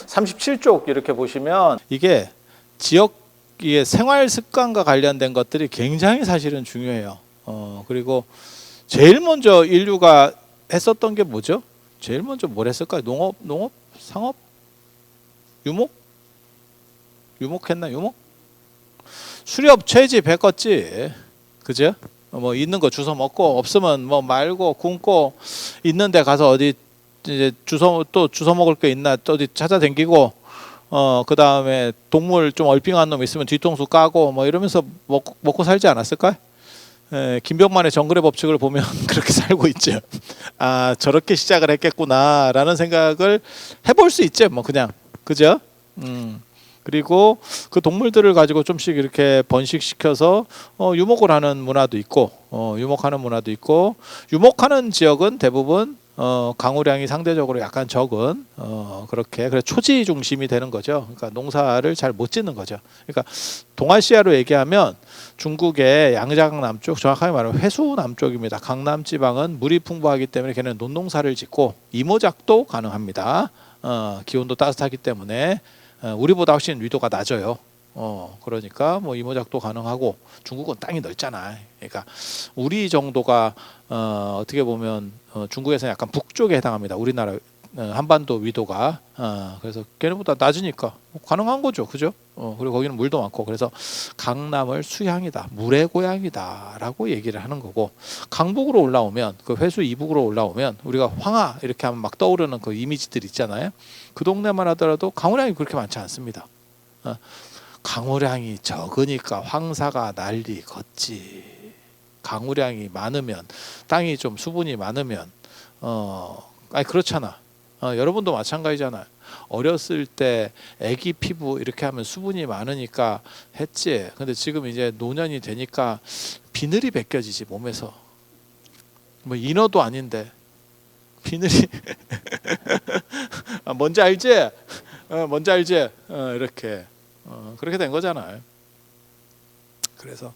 37쪽 이렇게 보시면 이게 지역의 생활 습관과 관련된 것들이 굉장히 사실은 중요해요. 그리고 제일 먼저 인류가 했었던 게 뭐죠? 제일 먼저 뭘 했을까요? 농업, 상업, 유목했나? 유목? 수렵, 채집 했겠지. 그죠? 뭐 있는 거 주워 먹고 없으면 뭐 말고 굶고 있는데 가서 어디 이제 주워 먹을 게 있나 또 어디 찾아다니고 그 다음에 동물 좀 얼핑한 놈 있으면 뒤통수 까고 뭐 이러면서 먹고 살지 않았을까요? 김병만의 정글의 법칙을 보면 그렇게 살고 있죠. 아 저렇게 시작을 했겠구나라는 생각을 해볼 수 있죠. 뭐 그냥 그죠? 그리고 그 동물들을 가지고 좀씩 이렇게 번식시켜서 유목을 하는 문화도 있고 유목하는 문화도 있고 유목하는 지역은 대부분 강우량이 상대적으로 약간 적은 그렇게 그래서 초지 중심이 되는 거죠. 그러니까 농사를 잘 못 짓는 거죠. 그러니까 동아시아로 얘기하면 중국의 양자강 남쪽, 정확하게 말하면 회수 남쪽입니다. 강남 지방은 물이 풍부하기 때문에 걔는 논농사를 짓고 이모작도 가능합니다. 기온도 따뜻하기 때문에 우리보다 훨씬 위도가 낮아요. 그러니까 뭐 이모작도 가능하고 중국은 땅이 넓잖아. 그러니까 우리 정도가 어떻게 보면 중국에서는 약간 북쪽에 해당합니다. 우리나라 한반도 위도가 그래서 걔네보다 낮으니까 가능한 거죠, 그죠? 그리고 거기는 물도 많고 그래서 강남을 수향이다, 물의 고향이다라고 얘기를 하는 거고 강북으로 올라오면 그 회수 이북으로 올라오면 우리가 황하 이렇게 하면 막 떠오르는 그 이미지들 있잖아요. 그 동네만 하더라도 강우량이 그렇게 많지 않습니다. 강우량이 적으니까 황사가 난리 걷지. 강우량이 많으면 땅이 좀 수분이 많으면 아니 그렇잖아. 여러분도 마찬가지잖아요. 어렸을 때 아기 피부 이렇게 하면 수분이 많으니까 했지. 근데 지금 이제 노년이 되니까 비늘이 벗겨지지 몸에서. 뭐 인어도 아닌데 비늘이 뭔지 알지? 뭔지 알지? 이렇게 그렇게 된 거잖아요. 그래서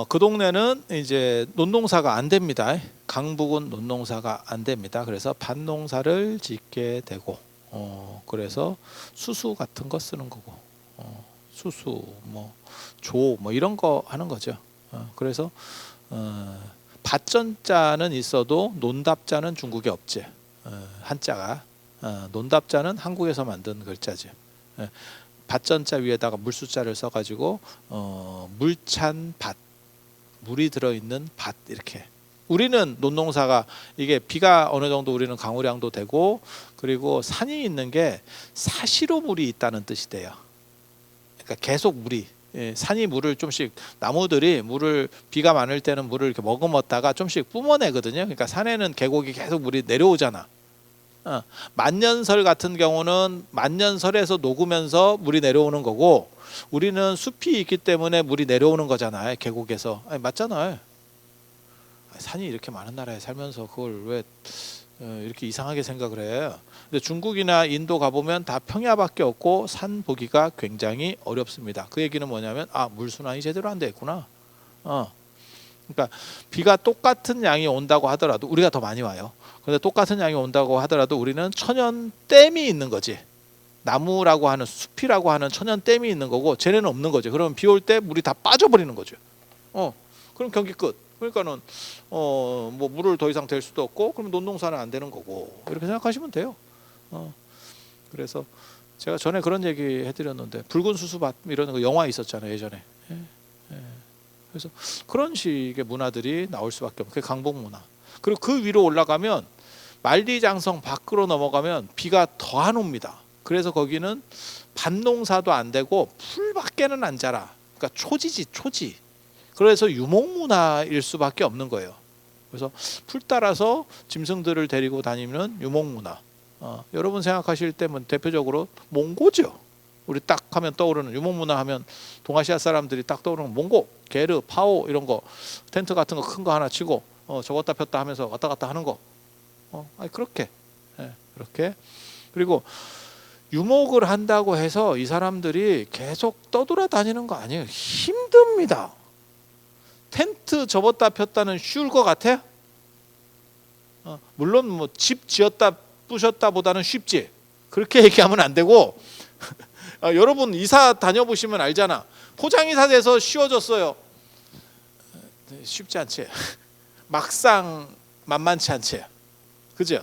그 동네는 이제 논농사가 안 됩니다. 강북은 논농사가 안 됩니다. 그래서 밭농사를 짓게 되고 그래서 수수 같은 거 쓰는 거고 수수 뭐 조 뭐 이런 거 하는 거죠. 그래서 밭전자는 있어도 논답자는 중국에 없지. 한자가 논답자는 한국에서 만든 글자지. 밭전자 위에다가 물숫자를 써가지고 물찬 밭, 물이 들어있는 밭 이렇게. 우리는 논농사가 이게 비가 어느 정도 우리는 강우량도 되고 그리고 산이 있는 게 사시로 물이 있다는 뜻이 돼요. 그러니까 계속 물이 산이 물을 좀씩 나무들이 물을 비가 많을 때는 물을 이렇게 머금었다가 좀씩 뿜어내거든요. 그러니까 산에는 계곡이 계속 물이 내려오잖아. 만년설 같은 경우는 만년설에서 녹으면서 물이 내려오는 거고 우리는 숲이 있기 때문에 물이 내려오는 거잖아요. 계곡에서. 아니, 맞잖아요. 산이 이렇게 많은 나라에 살면서 그걸 왜 이렇게 이상하게 생각을 해. 근데 중국이나 인도 가보면 다 평야밖에 없고 산 보기가 굉장히 어렵습니다. 그 얘기는 뭐냐면 물순환이 제대로 안 돼 있구나. 그러니까 비가 똑같은 양이 온다고 하더라도 우리가 더 많이 와요. 근데 똑같은 양이 온다고 하더라도 우리는 천연 댐이 있는 거지. 나무라고 하는 숲이라고 하는 천연 댐이 있는 거고 쟤네는 없는 거죠. 그러면 비 올 때 물이 다 빠져버리는 거죠. 그럼 경기 끝. 그러니까는 뭐 물을 더 이상 댈 수도 없고 그럼 논농사는 안 되는 거고 이렇게 생각하시면 돼요. 그래서 제가 전에 그런 얘기 해드렸는데 붉은 수수밭 이런 거 영화 있었잖아요 예전에. 그래서 그런 식의 문화들이 나올 수밖에 없고 그게 강북 문화. 그리고 그 위로 올라가면 만리장성 밖으로 넘어가면 비가 더 안 옵니다. 그래서 거기는 밭농사도 안 되고 풀밖에는 안 자라. 그러니까 초지지 초지. 그래서 유목문화일 수밖에 없는 거예요. 그래서 풀 따라서 짐승들을 데리고 다니는 유목문화. 여러분 생각하실 때면 대표적으로 몽고죠. 우리 딱 하면 떠오르는 유목문화 하면 동아시아 사람들이 딱 떠오르는 몽고, 게르, 파오 이런 거 텐트 같은 거 큰 거 하나 치고 접었다 폈다 하면서 왔다 갔다 하는 거. 그렇게 그렇게 그리고 유목을 한다고 해서 이 사람들이 계속 떠돌아다니는 거 아니에요. 힘듭니다. 텐트 접었다 폈다는 쉬울 것 같아? 물론 뭐 집 지었다 부셨다 보다는 쉽지. 그렇게 얘기하면 안 되고 여러분 이사 다녀보시면 알잖아. 포장이사 돼서 쉬워졌어요. 쉽지 않지. 막상 만만치 않지. 그죠?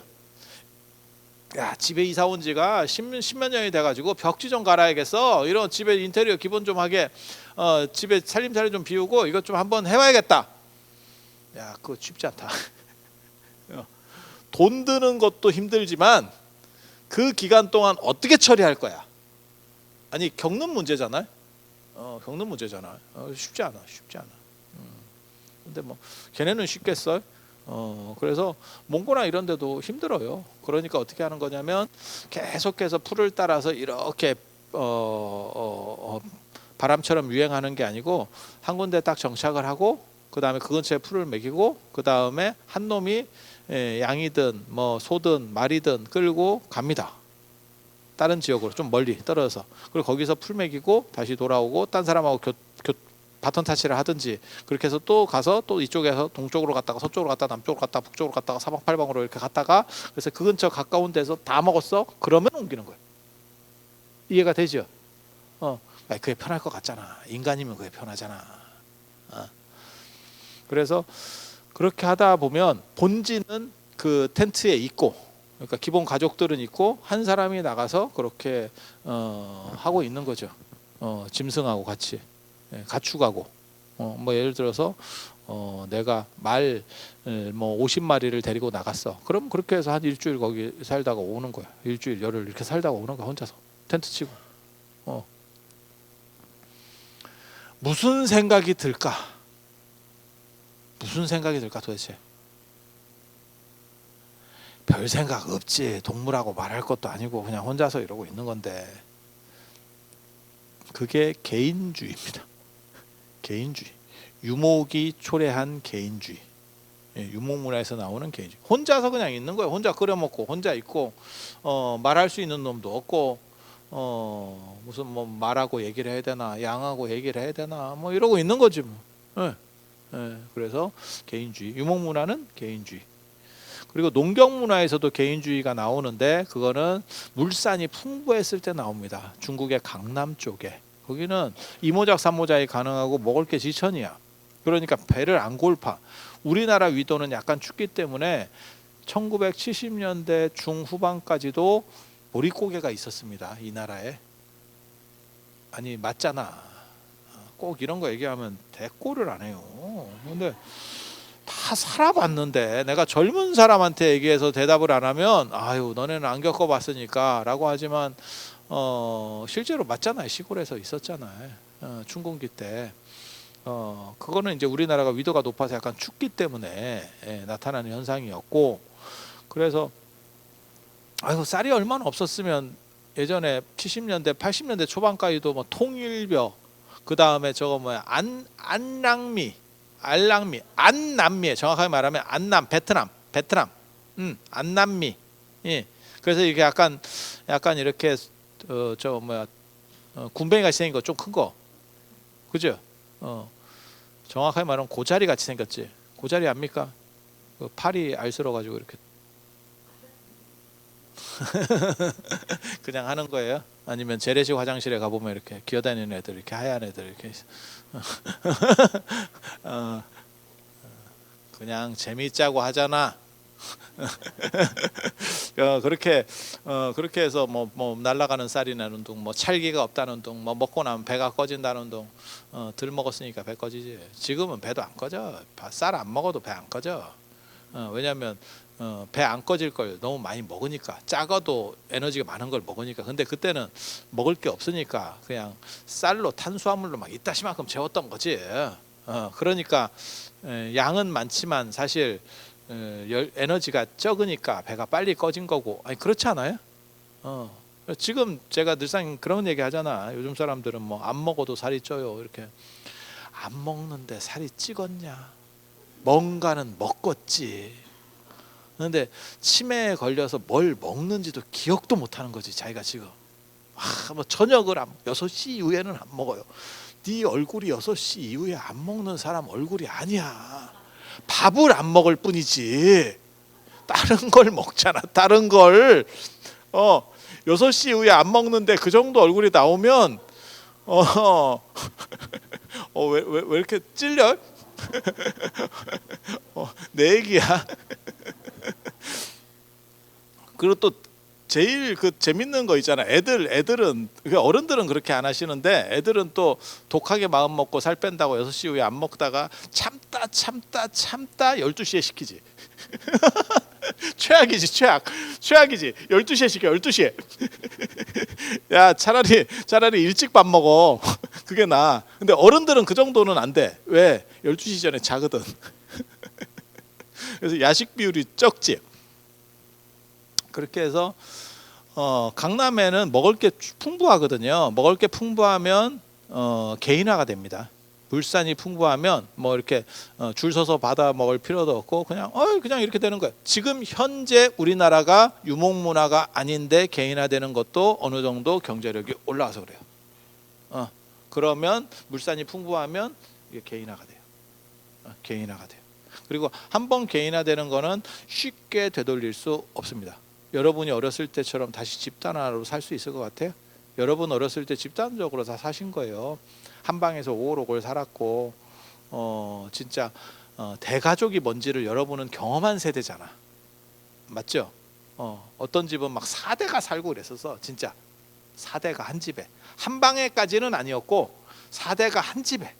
야, 집에 이사 온 지가 십몇 년이 돼가지고 벽지 좀 갈아야겠어. 이런 집에 인테리어 기본 좀 하게, 집에 살림살이 좀 비우고 이것 좀 한번 해봐야겠다. 야, 그거 쉽지 않다. 돈 드는 것도 힘들지만 그 기간 동안 어떻게 처리할 거야? 아니, 겪는 문제잖아요. 겪는 문제잖아. 쉽지 않아. 근데 뭐 걔네는 쉽겠어요? 그래서 몽고나 이런 데도 힘들어요. 그러니까 어떻게 하는 거냐면 계속해서 풀을 따라서 이렇게 바람처럼 유행하는 게 아니고 한 군데 딱 정착을 하고 그 다음에 그 근처에 풀을 먹이고 그 다음에 한 놈이 양이든 뭐 소든 말이든 끌고 갑니다. 다른 지역으로 좀 멀리 떨어져서. 그리고 거기서 풀 먹이고 다시 돌아오고 딴 사람하고 바톤 타치를 하든지 그렇게 해서 또 가서 또 이쪽에서 동쪽으로 갔다가 서쪽으로 갔다가 남쪽으로 갔다가 북쪽으로 갔다가 사방팔방으로 이렇게 갔다가 그래서 그 근처 가까운 데서 다 먹었어? 그러면 옮기는 거예요. 이해가 되죠? 그게 편할 것 같잖아. 인간이면 그게 편하잖아. 그래서 그렇게 하다 보면 본질은 그 텐트에 있고, 그러니까 기본 가족들은 있고 한 사람이 나가서 그렇게 하고 있는 거죠. 짐승하고 같이. 가축하고 뭐 예를 들어서 내가 말 뭐 50마리를 데리고 나갔어. 그럼 그렇게 해서 한 일주일 거기 살다가 오는 거야. 일주일 열흘 이렇게 살다가 오는 거야. 혼자서 텐트 치고. 무슨 생각이 들까? 무슨 생각이 들까 도대체? 별 생각 없지. 동물하고 말할 것도 아니고 그냥 혼자서 이러고 있는 건데 그게 개인주의입니다. 개인주의. 유목이 초래한 개인주의. 유목문화에서 나오는 개인주의. 혼자서 그냥 있는 거예요. 혼자 끓여 먹고 혼자 있고 말할 수 있는 놈도 없고 무슨 뭐 말하고 얘기를 해야 되나 양하고 얘기를 해야 되나 뭐 이러고 있는 거지 뭐. 그래서 개인주의. 유목문화는 개인주의. 그리고 농경문화에서도 개인주의가 나오는데 그거는 물산이 풍부했을 때 나옵니다. 중국의 강남 쪽에. 거기는 이모작 삼모작이 가능하고 먹을 게 지천이야. 그러니까 배를 안 고파. 우리나라 위도는 약간 춥기 때문에 1970년대 중후반까지도 보릿고개가 있었습니다. 이 나라에. 아니 맞잖아. 꼭 이런 거 얘기하면 대꾸를 안 해요. 근데 다 살아봤는데 내가 젊은 사람한테 얘기해서 대답을 안 하면 아유 너네는 안 겪어봤으니까 라고 하지만 실제로 맞잖아요. 시골에서 있었잖아요. 춘궁기 때. 그거는 이제 우리나라가 위도가 높아서 약간 춥기 때문에 나타나는 현상이었고 그래서 아이고 쌀이 얼마나 없었으면 예전에 70년대 80년대 초반까지도 뭐 통일벼 그 다음에 저거 뭐야 안남미 정확하게 말하면 안남 베트남 안남미 그래서 이게 약간 이렇게 저 뭐야 군뱅이 같이 생긴 거 좀 큰 거 그죠? 정확하게 말하면 고자리 같이 생겼지. 고자리 압니까? 그 팔이 알스러가지고 이렇게 그냥 하는 거예요? 아니면 재래식 화장실에 가보면 이렇게 기어다니는 애들 이렇게 하얀 애들 이렇게 그냥 재미있자고 하잖아. 그렇게 해서 뭐 날아가는 쌀이 나는 둥, 뭐 찰기가 없다는 둥, 뭐 먹고 나면 배가 꺼진다는 둥, 덜 먹었으니까 배 꺼지지. 지금은 배도 안 꺼져. 쌀 안 먹어도 배 안 꺼져. 왜냐하면 배 안 꺼질 걸 너무 많이 먹으니까 작아도 에너지가 많은 걸 먹으니까. 근데 그때는 먹을 게 없으니까 그냥 쌀로 탄수화물로 막 이따시만큼 채웠던 거지. 그러니까 양은 많지만 사실 에너지가 적으니까 배가 빨리 꺼진 거고. 아니 그렇지 않아요? 지금 제가 늘상 그런 얘기 하잖아. 요즘 사람들은 뭐 안 먹어도 살이 쪄요. 이렇게 안 먹는데 살이 찌겠냐? 뭔가는 먹겠지. 그런데 치매에 걸려서 뭘 먹는지도 기억도 못 하는 거지. 자기가 지금 뭐 저녁을 6시 이후에는 안 먹어요. 네 얼굴이 6시 이후에 안 먹는 사람 얼굴이 아니야. 밥을 안 먹을 뿐이지 다른 걸 먹잖아. 다른 걸 6시 이후에 안 먹는데 그 정도 얼굴이 나오면 왜 이렇게 찔려? 내 얘기야. 그리고 또 제일 그 재밌는 거 있잖아. 애들은 어른들은 그렇게 안 하시는데 애들은 또 독하게 마음 먹고 살 뺀다고 6시 이후에 안 먹다가 참다 12시에 시키지. 최악이지. 12시에 시켜. 12시에. 야, 차라리 일찍 밥 먹어. 그게 나아. 근데 어른들은 그 정도는 안 돼. 왜? 12시 전에 자거든. 그래서 야식 비율이 적지. 그렇게 해서 강남에는 먹을 게 풍부하거든요. 먹을 게 풍부하면 개인화가 됩니다. 물산이 풍부하면 뭐 이렇게 줄 서서 받아 먹을 필요도 없고 그냥 이렇게 되는 거예요. 지금 현재 우리나라가 유목문화가 아닌데 개인화되는 것도 어느 정도 경제력이 올라와서 그래요. 그러면 물산이 풍부하면 이게 개인화가 돼요. 개인화가 돼요. 그리고 한번 개인화되는 거는 쉽게 되돌릴 수 없습니다. 여러분이 어렸을 때처럼 다시 집단화로 살 수 있을 것 같아요? 여러분 어렸을 때 집단적으로 다 사신 거예요. 한 방에서 오골오골 살았고 진짜 대가족이 뭔지를 여러분은 경험한 세대잖아. 맞죠? 어떤 집은 막 4대가 살고 그랬었어. 진짜 4대가 한 집에. 한 방에까지는 아니었고 4대가 한 집에.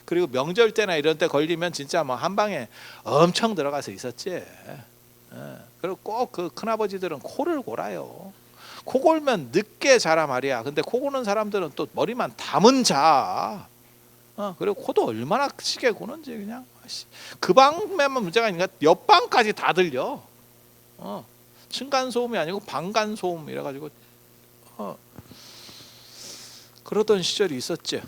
그리고 명절 때나 이런 때 걸리면 진짜 뭐 한 방에 엄청 들어가서 있었지. 그리고 꼭 그 큰아버지들은 코를 골아요. 코 골면 늦게 자라 말이야. 근데 코 고는 사람들은 또 머리만 담은 자. 그리고 코도 얼마나 시게 고는지 그냥. 그 방에만 문제가 아니라 옆방까지 다 들려. 층간 소음이 아니고 방간 소음 이래가지고 그러던 시절이 있었지.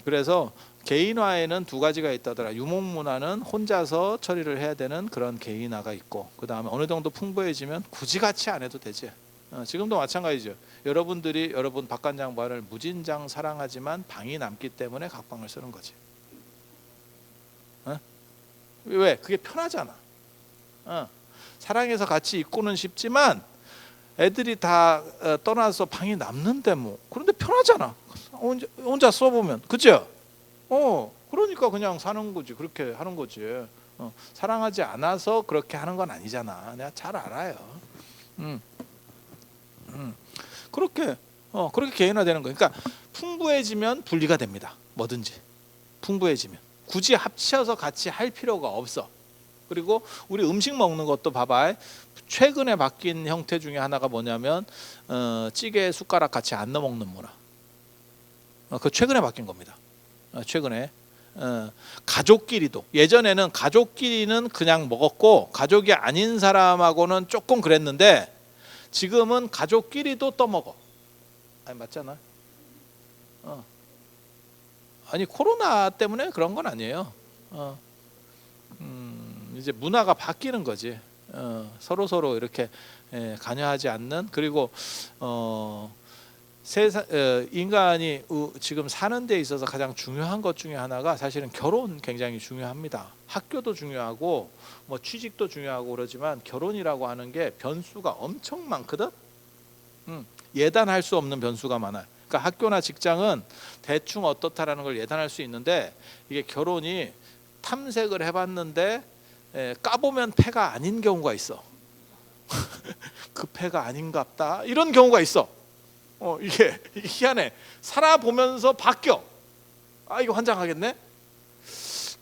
그래서 개인화에는 두 가지가 있다더라. 유목문화는 혼자서 처리를 해야 되는 그런 개인화가 있고, 그 다음에 어느 정도 풍부해지면 굳이 같이 안 해도 되지. 지금도 마찬가지죠. 여러분 박관장반을 무진장 사랑하지만 방이 남기 때문에 각 방을 쓰는 거지. 왜? 그게 편하잖아. 사랑해서 같이 있고는 싶지만 애들이 다 떠나서 방이 남는데 뭐 그런데 편하잖아. 혼자 써보면 그죠? 그러니까 그냥 사는 거지. 그렇게 하는 거지. 사랑하지 않아서 그렇게 하는 건 아니잖아. 내가 잘 알아요. 그렇게 개인화되는 거예요. 그러니까 풍부해지면 분리가 됩니다. 뭐든지 풍부해지면 굳이 합쳐서 같이 할 필요가 없어. 그리고 우리 음식 먹는 것도 봐봐. 최근에 바뀐 형태 중에 하나가 뭐냐면 찌개에 숟가락 같이 안 넣어 먹는 문화. 그 최근에 바뀐 겁니다. 최근에 가족끼리도, 예전에는 가족끼리는 그냥 먹었고 가족이 아닌 사람하고는 조금 그랬는데 지금은 가족끼리도 떠먹어. 아니 맞잖아. 아니 코로나 때문에 그런 건 아니에요. 이제 문화가 바뀌는 거지. 서로 이렇게 관여하지 않는. 그리고 인간이 지금 사는 데 있어서 가장 중요한 것 중에 하나가 사실은 결혼 굉장히 중요합니다. 학교도 중요하고 뭐 취직도 중요하고 그러지만 결혼이라고 하는 게 변수가 엄청 많거든. 예단할 수 없는 변수가 많아요. 그러니까 학교나 직장은 대충 어떻다라는 걸 예단할 수 있는데 이게 결혼이 탐색을 해봤는데 까보면 패가 아닌 경우가 있어. 그 패가 아닌갑다 이런 경우가 있어. 이게 희한해. 살아보면서 바뀌어. 이거 환장하겠네.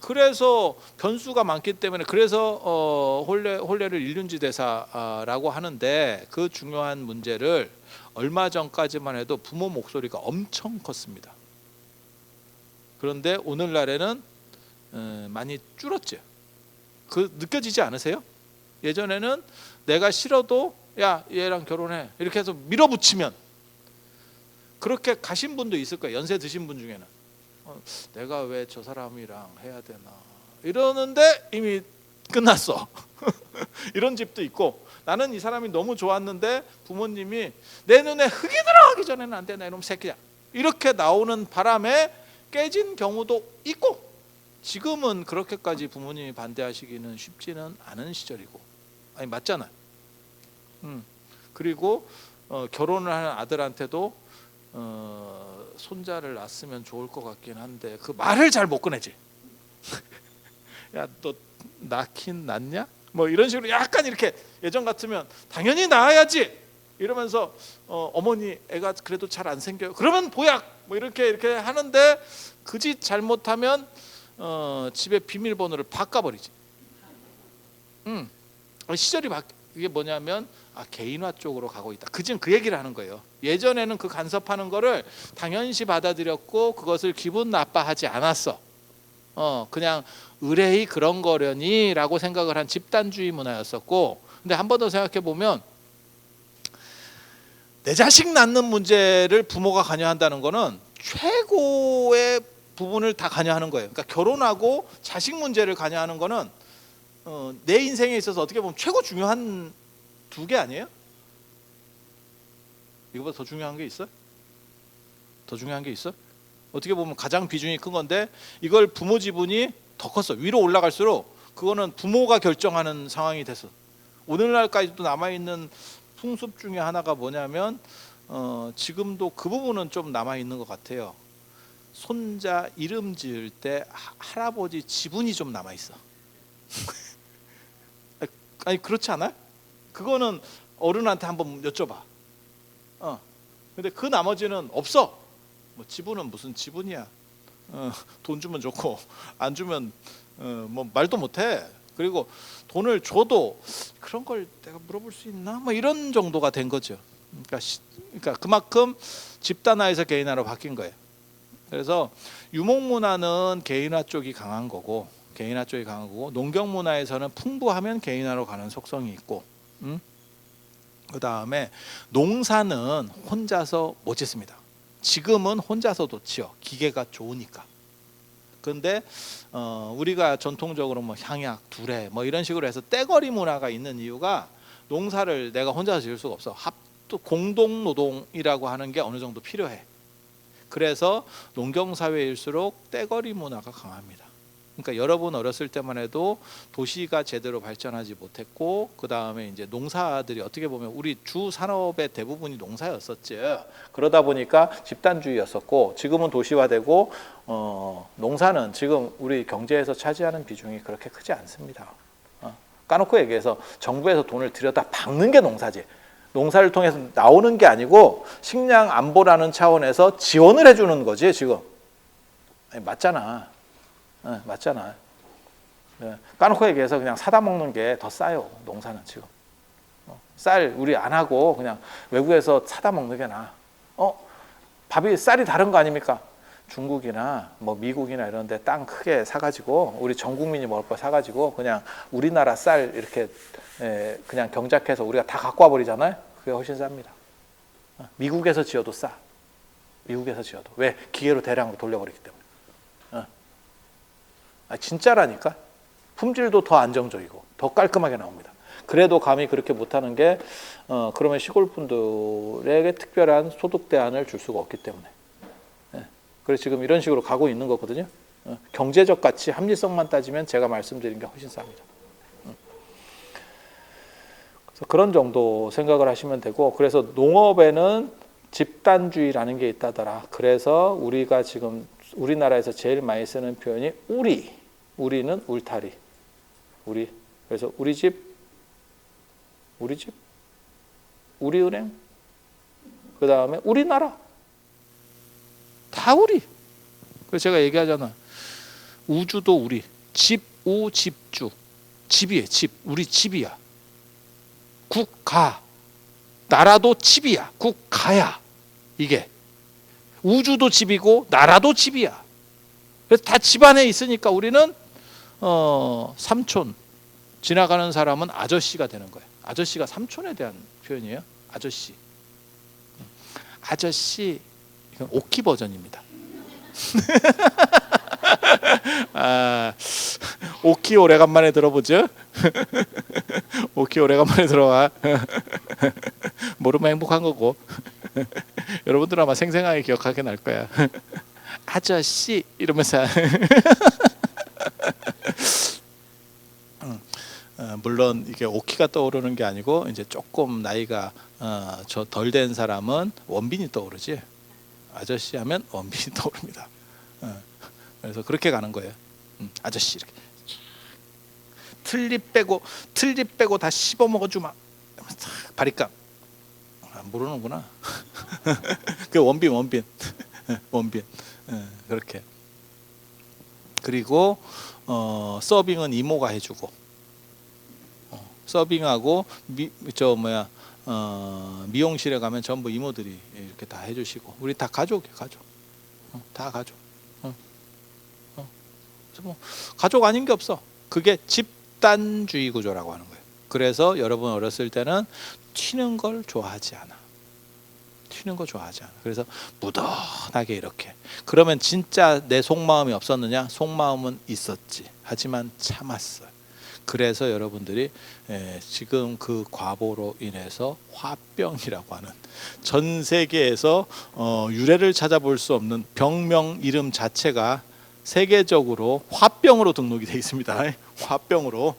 그래서 변수가 많기 때문에 그래서 혼례를 일륜지 대사라고 하는데 그 중요한 문제를 얼마 전까지만 해도 부모 목소리가 엄청 컸습니다. 그런데 오늘날에는 많이 줄었죠. 그 느껴지지 않으세요? 예전에는 내가 싫어도 야 얘랑 결혼해 이렇게 해서 밀어붙이면 그렇게 가신 분도 있을 거예요. 연세 드신 분 중에는 내가 왜 저 사람이랑 해야 되나 이러는데 이미 끝났어. 이런 집도 있고 나는 이 사람이 너무 좋았는데 부모님이 내 눈에 흙이 들어가기 전에는 안 되나 이놈 새끼야 이렇게 나오는 바람에 깨진 경우도 있고 지금은 그렇게까지 부모님이 반대하시기는 쉽지는 않은 시절이고 아니 맞잖아요. 그리고 결혼을 하는 아들한테도 손자를 낳았으면 좋을 것 같긴 한데 그 말을 잘 못 꺼내지. 야, 너 낳긴 낳냐? 뭐 이런 식으로 약간 이렇게 예전 같으면 당연히 낳아야지 이러면서 어머니 애가 그래도 잘 안 생겨요. 그러면 보약 뭐 이렇게 하는데 그 짓 잘못하면 집에 비밀번호를 바꿔버리지. 시절이 이게 뭐냐면 개인화 쪽으로 가고 있다. 지금 그 얘기를 하는 거예요. 예전에는 그 간섭하는 거를 당연시 받아들였고 그것을 기분 나빠하지 않았어. 그냥 의뢰이 그런 거려니라고 생각을 한 집단주의 문화였었고, 근데 한 번 더 생각해 보면 내 자식 낳는 문제를 부모가 관여한다는 거는 최고의 부분을 다 관여하는 거예요. 그러니까 결혼하고 자식 문제를 관여하는 거는 내 인생에 있어서 어떻게 보면 최고 중요한 두 개 아니에요? 이거보다 더 중요한 게 있어? 더 중요한 게 있어? 어떻게 보면 가장 비중이 큰 건데 이걸 부모 지분이 더 컸어. 위로 올라갈수록 그거는 부모가 결정하는 상황이 됐어. 오늘날까지도 남아있는 풍습 중에 하나가 뭐냐면 지금도 그 부분은 좀 남아있는 것 같아요. 손자 이름 지을 때 할아버지 지분이 좀 남아있어. 아니 그렇지 않아요? 그거는 어른한테 한번 여쭤봐. 근데 그 나머지는 없어. 뭐 지분은 무슨 지분이야. 돈 주면 좋고 안 주면 뭐 말도 못해. 그리고 돈을 줘도 그런 걸 내가 물어볼 수 있나? 뭐 이런 정도가 된 거죠. 그러니까 그만큼 집단화에서 개인화로 바뀐 거예요. 그래서 유목문화는 개인화 쪽이 강한 거고, 농경문화에서는 풍부하면 개인화로 가는 속성이 있고, 그 다음에 농사는 혼자서 못 짓습니다. 지금은 혼자서도 지어, 기계가 좋으니까. 그런데 우리가 전통적으로 뭐 향약, 두레 뭐 이런 식으로 해서 떼거리 문화가 있는 이유가 농사를 내가 혼자서 지을 수가 없어. 또 공동 노동이라고 하는 게 어느 정도 필요해. 그래서 농경 사회일수록 떼거리 문화가 강합니다. 그러니까 여러분 어렸을 때만 해도 도시가 제대로 발전하지 못했고, 그 다음에 이제 농사들이 어떻게 보면 우리 주 산업의 대부분이 농사였었죠. 그러다 보니까 집단주의였었고, 지금은 도시화되고 농사는 지금 우리 경제에서 차지하는 비중이 그렇게 크지 않습니다. 까놓고 얘기해서 정부에서 돈을 들여다 박는 게 농사지. 농사를 통해서 나오는 게 아니고 식량 안보라는 차원에서 지원을 해주는 거지 지금. 아니, 맞잖아. 맞잖아. 까놓고 얘기해서 그냥 사다 먹는 게 더 싸요. 농사는 지금. 쌀 우리 안 하고 그냥 외국에서 사다 먹는 게 나아. 밥이 쌀이 다른 거 아닙니까? 중국이나 뭐 미국이나 이런 데 땅 크게 사가지고 우리 전 국민이 먹을 거 사가지고 그냥 우리나라 쌀 이렇게 그냥 경작해서 우리가 다 갖고 와버리잖아요. 그게 훨씬 쌉니다. 미국에서 지어도 싸. 미국에서 지어도. 왜? 기계로 대량으로 돌려버리기 때문에. 진짜라니까. 품질도 더 안정적이고 더 깔끔하게 나옵니다. 그래도 감히 그렇게 못하는 게 그러면 시골 분들에게 특별한 소득 대안을 줄 수가 없기 때문에. 그래서 지금 이런 식으로 가고 있는 거거든요. 경제적 가치, 합리성만 따지면 제가 말씀드린 게 훨씬 쌉니다. 그래서 그런 정도 생각을 하시면 되고, 그래서 농업에는 집단주의라는 게 있다더라. 그래서 우리가 지금 우리나라에서 제일 많이 쓰는 표현이 우리는 울타리. 그래서 우리 집, 우리은행, 그 다음에 우리나라. 다 우리. 그래서 제가 얘기하잖아. 우주도 우리. 집주. 집이에요. 집. 우리 집이야. 국가. 나라도 집이야. 국가야. 이게. 우주도 집이고 나라도 집이야. 그래서 다 집 안에 있으니까 우리는 삼촌. 지나가는 사람은 아저씨가 되는 거예요. 아저씨가 삼촌에 대한 표현이에요. 아저씨. 이건 오키 버전입니다. 오키 오래간만에 들어보죠. 오키 오래간만에 들어와. 모르면 행복한 거고. 여러분들 아마 생생하게 기억하게 날 거야. 아저씨 이러면서 물론 이게 오키가 떠오르는 게 아니고 이제 조금 나이가 저 덜 된 사람은 원빈이 떠오르지. 아저씨 하면 원빈이 떠오릅니다. 그래서 그렇게 가는 거예요. 아저씨 이렇게 틀립 빼고 다 씹어 먹어주마. 바리깡. 모르는구나. 그 원빈 그렇게. 그리고 서빙은 이모가 해주고, 서빙하고 미용실에 가면 전부 이모들이 이렇게 다 해주시고, 우리 다 가족이에요. 다 가족. 뭐 가족 아닌 게 없어. 그게 집단주의 구조라고 하는 거예요. 그래서 여러분 어렸을 때는 튀는 걸 좋아하지 않아. 그래서 무던하게 이렇게. 그러면 진짜 내 속마음이 없었느냐? 속마음은 있었지. 하지만 참았어요. 그래서 여러분들이 지금 그 과보로 인해서 화병이라고 하는 전 세계에서 유래를 찾아볼 수 없는 병명 이름 자체가 세계적으로 화병으로 등록이 돼 있습니다. 화병으로.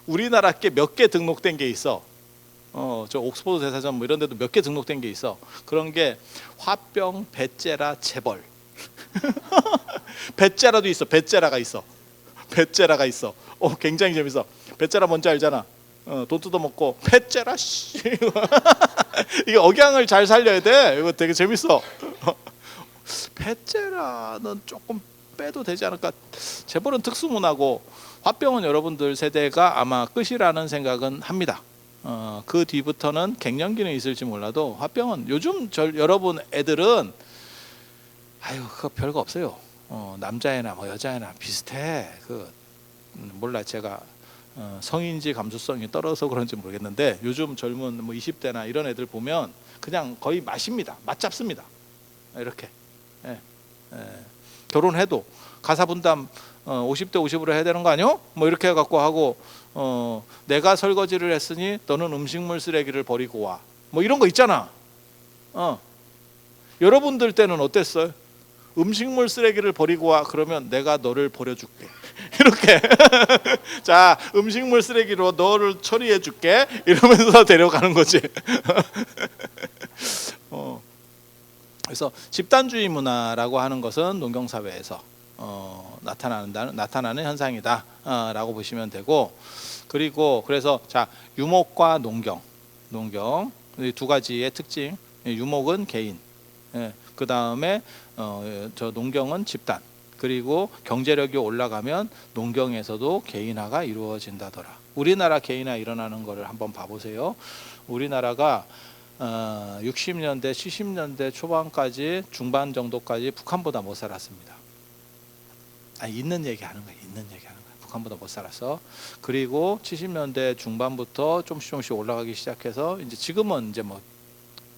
우리나라 게 몇 개 등록된 게 있어. 저 옥스퍼드 대사전 뭐 이런 데도 몇 개 등록된 게 있어. 그런 게 화병, 배째라, 재벌. 배째라도 있어. 배째라가 있어. 굉장히 재밌어. 배째라 뭔지 알잖아. 돈 뜯어먹고 배째라 씨. 이게 억양을 잘 살려야 돼. 이거 되게 재밌어. 배째라는 조금 빼도 되지 않을까. 재벌은 특수문화고 화병은 여러분들 세대가 아마 끝이라는 생각은 합니다. 그 뒤부터는 갱년기는 있을지 몰라도 화병은 요즘 여러분 애들은 그거 별거 없어요. 남자애나 뭐 여자애나 비슷해. 몰라, 제가 성인지 감수성이 떨어져서 그런지 모르겠는데 요즘 젊은 뭐 20대나 이런 애들 보면 그냥 거의 맛입니다. 맛 잡습니다. 이렇게. 결혼해도 가사 분담 50대 50으로 해야 되는 거 아니요? 뭐 이렇게 해갖고 하고, 내가 설거지를 했으니 너는 음식물 쓰레기를 버리고 와. 뭐 이런 거 있잖아. 여러분들 때는 어땠어요? 음식물 쓰레기를 버리고 와. 그러면 내가 너를 버려줄게. 이렇게. 자, 음식물 쓰레기로 너를 처리해 줄게. 이러면서 데려가는 거지. 그래서 집단주의 문화라고 하는 것은 농경사회에서 나타나는 현상이다 라고 보시면 되고, 그리고 그래서 자, 유목과 농경 이 두 가지의 특징. 유목은 개인, 그 다음에 저 농경은 집단, 그리고 경제력이 올라가면 농경에서도 개인화가 이루어진다더라. 우리나라 개인화 일어나는 거를 한번 봐보세요. 우리나라가 60년대 70년대 초반까지 중반 정도까지 북한보다 못 살았습니다. 있는 얘기 하는 거야. 북한보다 못 살았어. 그리고 70년대 중반부터 조금씩 올라가기 시작해서 이제 지금은 이제 뭐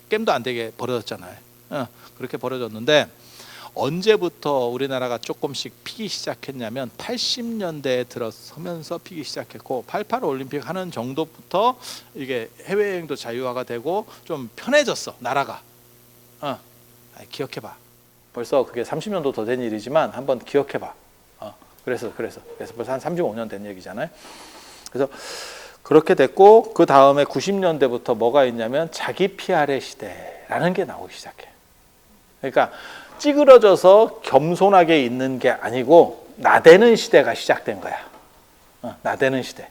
겜도 안 되게 벌어졌잖아요. 그렇게 벌어졌는데 언제부터 우리나라가 조금씩 피기 시작했냐면 80년대에 들어서면서 피기 시작했고, 88 올림픽 하는 정도부터 이게 해외여행도 자유화가 되고 좀 편해졌어, 나라가. 기억해봐. 벌써 그게 30년도 더 된 일이지만 한번 기억해봐. 그래서 벌써 한 35년 된 얘기잖아요. 그래서 그렇게 됐고, 그 다음에 90년대부터 뭐가 있냐면 자기 PR의 시대라는 게 나오기 시작해. 그러니까 찌그러져서 겸손하게 있는 게 아니고 나대는 시대가 시작된 거야. 나대는 시대.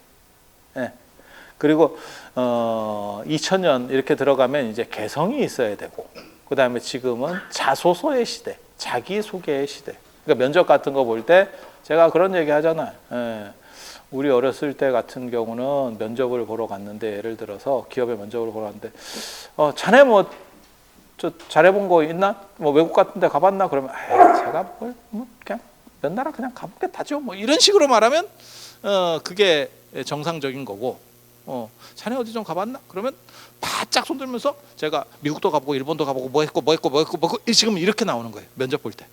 그리고 2000년 이렇게 들어가면 이제 개성이 있어야 되고, 그 다음에 지금은 자소서의 시대, 자기소개의 시대. 그러니까 면접 같은 거 볼 때 제가 그런 얘기 하잖아요. 우리 어렸을 때 같은 경우는 면접을 보러 갔는데, 예를 들어서 기업에 면접을 보러 갔는데 자네 뭐 저 잘해본 거 있나? 뭐 외국 같은 데 가봤나? 그러면 제가 그냥 몇 나라 그냥 가본 게 다죠. 뭐 이런 식으로 말하면 그게 정상적인 거고, 자네 어디 좀 가봤나? 그러면 바짝 손들면서 제가 미국도 가보고 일본도 가보고 뭐 했고 지금 이렇게 나오는 거예요. 면접 볼 때.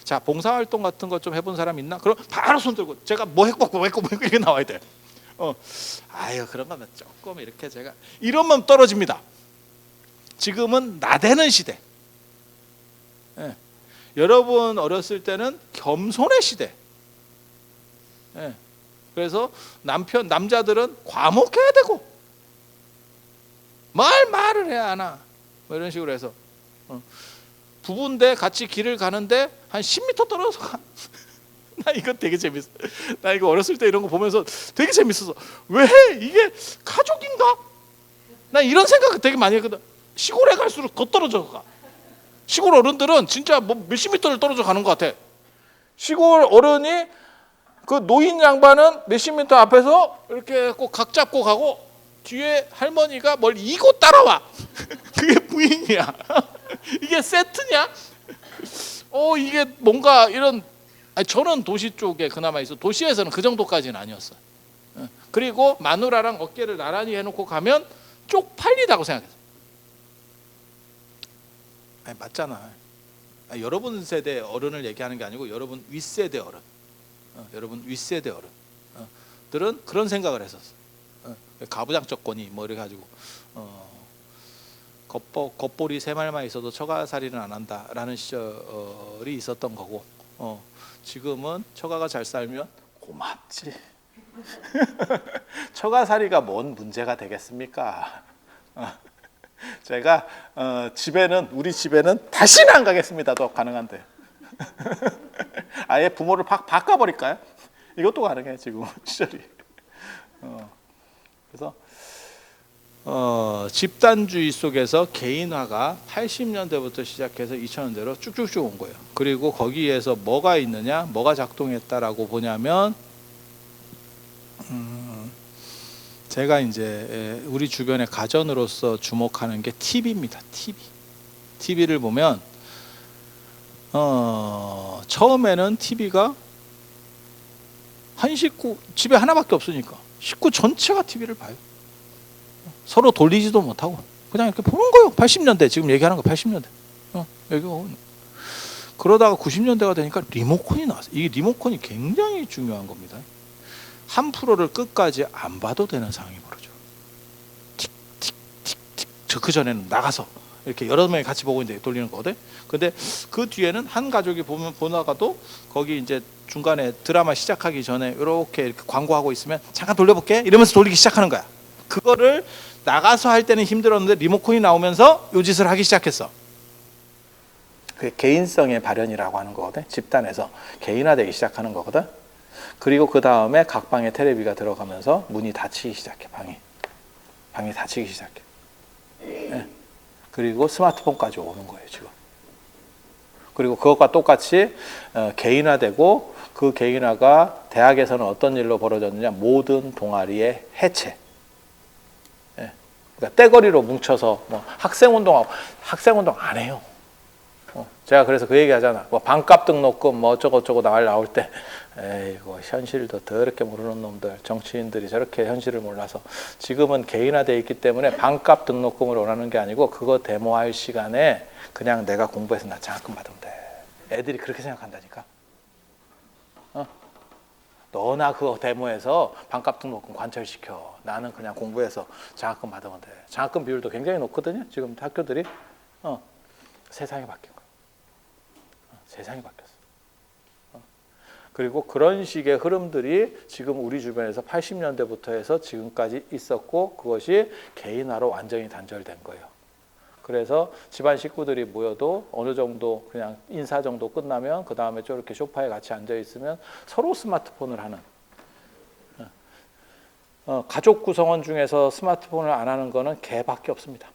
자, 봉사활동 같은 거 좀 해본 사람 있나? 그럼 바로 손들고 제가 뭐 했고 이렇게 나와야 돼. 그런 거는 조금 이렇게 제가 이러면 떨어집니다. 지금은 나대는 시대. 여러분 어렸을 때는 겸손의 시대. 예. 그래서 남자들은 과묵해야 되고 말을 해야 하나 뭐 이런 식으로 해서 부부인데 같이 길을 가는데 한 10m 떨어져서 가. 나 이거 되게 재밌어. 나 이거 어렸을 때 이런 거 보면서 되게 재밌었어. 왜 이게 가족인가? 나 이런 생각 되게 많이 했거든. 시골에 갈수록 더 떨어져 가. 시골 어른들은 진짜 뭐 몇십 미터를 떨어져 가는 것 같아. 시골 어른이 그 노인 양반은 몇십 미터 앞에서 이렇게 꼭 각 잡고 가고 뒤에 할머니가 뭘 이고 따라와. 그게 부인이야. 이게 세트냐? 이게 뭔가 이런. 아니, 저는 도시 쪽에 그나마 있어. 도시에서는 그 정도까지는 아니었어. 그리고 마누라랑 어깨를 나란히 해놓고 가면 쪽팔리다고 생각했어. 아니, 맞잖아. 여러분 세대 어른을 얘기하는 게 아니고 여러분 윗세대 어른, 여러분 윗세대 어른들은 그런 생각을 했었어. 가부장적거니 뭐 이래 가지고 겉보리 세 말만 있어도 처가살이는 안 한다라는 시절이 있었던 거고, 지금은 처가가 잘 살면 고맙지. 처가살이가 뭔 문제가 되겠습니까? 제가 우리 집에는 다시는 안 가겠습니다. 더 가능한데. 아예 부모를 바꿔버릴까요? 이것도 가능해 지금 시절이. 그래서 집단주의 속에서 개인화가 80년대부터 시작해서 2000년대로 쭉쭉쭉 온 거예요. 그리고 거기에서 뭐가 있느냐, 뭐가 작동했다라고 보냐면, 제가 이제 우리 주변의 가전으로서 주목하는 게 TV입니다. TV를 보면 처음에는 TV가 한 식구 집에 하나밖에 없으니까 식구 전체가 TV를 봐요. 서로 돌리지도 못하고 그냥 이렇게 보는 거예요. 80년대 지금 얘기하는 거 80년대. 여기 그러다가 90년대가 되니까 리모컨이 나왔어요. 이 리모컨이 굉장히 중요한 겁니다. 한 프로를 끝까지 안 봐도 되는 상황이 벌어져. 틱틱틱틱. 그 전에는 나가서 이렇게 여러 명이 같이 보고 이제 돌리는 거거든. 근데 그 뒤에는 한 가족이 보다가도 거기 이제 중간에 드라마 시작하기 전에 이렇게 광고하고 있으면 잠깐 돌려볼게 이러면서 돌리기 시작하는 거야. 그거를 나가서 할 때는 힘들었는데 리모컨이 나오면서 요 짓을 하기 시작했어. 그게 개인성의 발현이라고 하는 거거든. 집단에서 개인화되기 시작하는 거거든. 그리고 그 다음에 각 방에 테레비가 들어가면서 문이 닫히기 시작해. 방이 닫히기 시작해. 네. 그리고 스마트폰까지 오는 거예요 지금. 그리고 그것과 똑같이 개인화되고, 그 개인화가 대학에서는 어떤 일로 벌어졌느냐, 모든 동아리의 해체. 네. 그러니까 떼거리로 뭉쳐서 뭐 학생운동 안 해요. 제가 그래서 그 얘기 하잖아. 뭐 반값 등록금 뭐 어쩌고저쩌고 나올 때, 에이고 현실도 더럽게 모르는 놈들, 정치인들이 저렇게 현실을 몰라서. 지금은 개인화되어 있기 때문에 반값 등록금을 원하는 게 아니고, 그거 데모할 시간에 그냥 내가 공부해서 나 장학금 받으면 돼. 애들이 그렇게 생각한다니까. 너나 그거 데모해서 반값 등록금 관철시켜. 나는 그냥 공부해서 장학금 받으면 돼. 장학금 비율도 굉장히 높거든요 지금 학교들이. 세상이 바뀐 거야. 세상이 바뀌었어. 그리고 그런 식의 흐름들이 지금 우리 주변에서 80년대부터 해서 지금까지 있었고, 그것이 개인화로 완전히 단절된 거예요. 그래서 집안 식구들이 모여도 어느 정도 그냥 인사 정도 끝나면 그 다음에 저렇게 소파에 같이 앉아 있으면 서로 스마트폰을 하는. 가족 구성원 중에서 스마트폰을 안 하는 거는 개밖에 없습니다.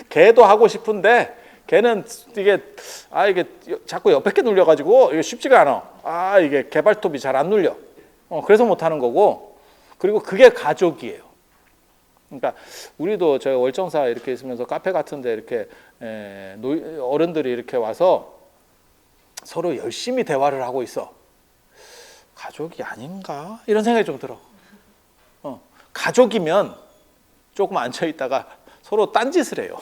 개도 하고 싶은데 걔는 이게 자꾸 옆에 게 눌려가지고 이게 쉽지가 않아. 이게 개발톱이 잘 안 눌려. 그래서 못 하는 거고. 그리고 그게 가족이에요. 그러니까 우리도 저희 월정사 이렇게 있으면서 카페 같은데 이렇게 어른들이 이렇게 와서 서로 열심히 대화를 하고 있어. 가족이 아닌가? 이런 생각이 좀 들어. 가족이면 조금 앉아 있다가 서로 딴짓을 해요.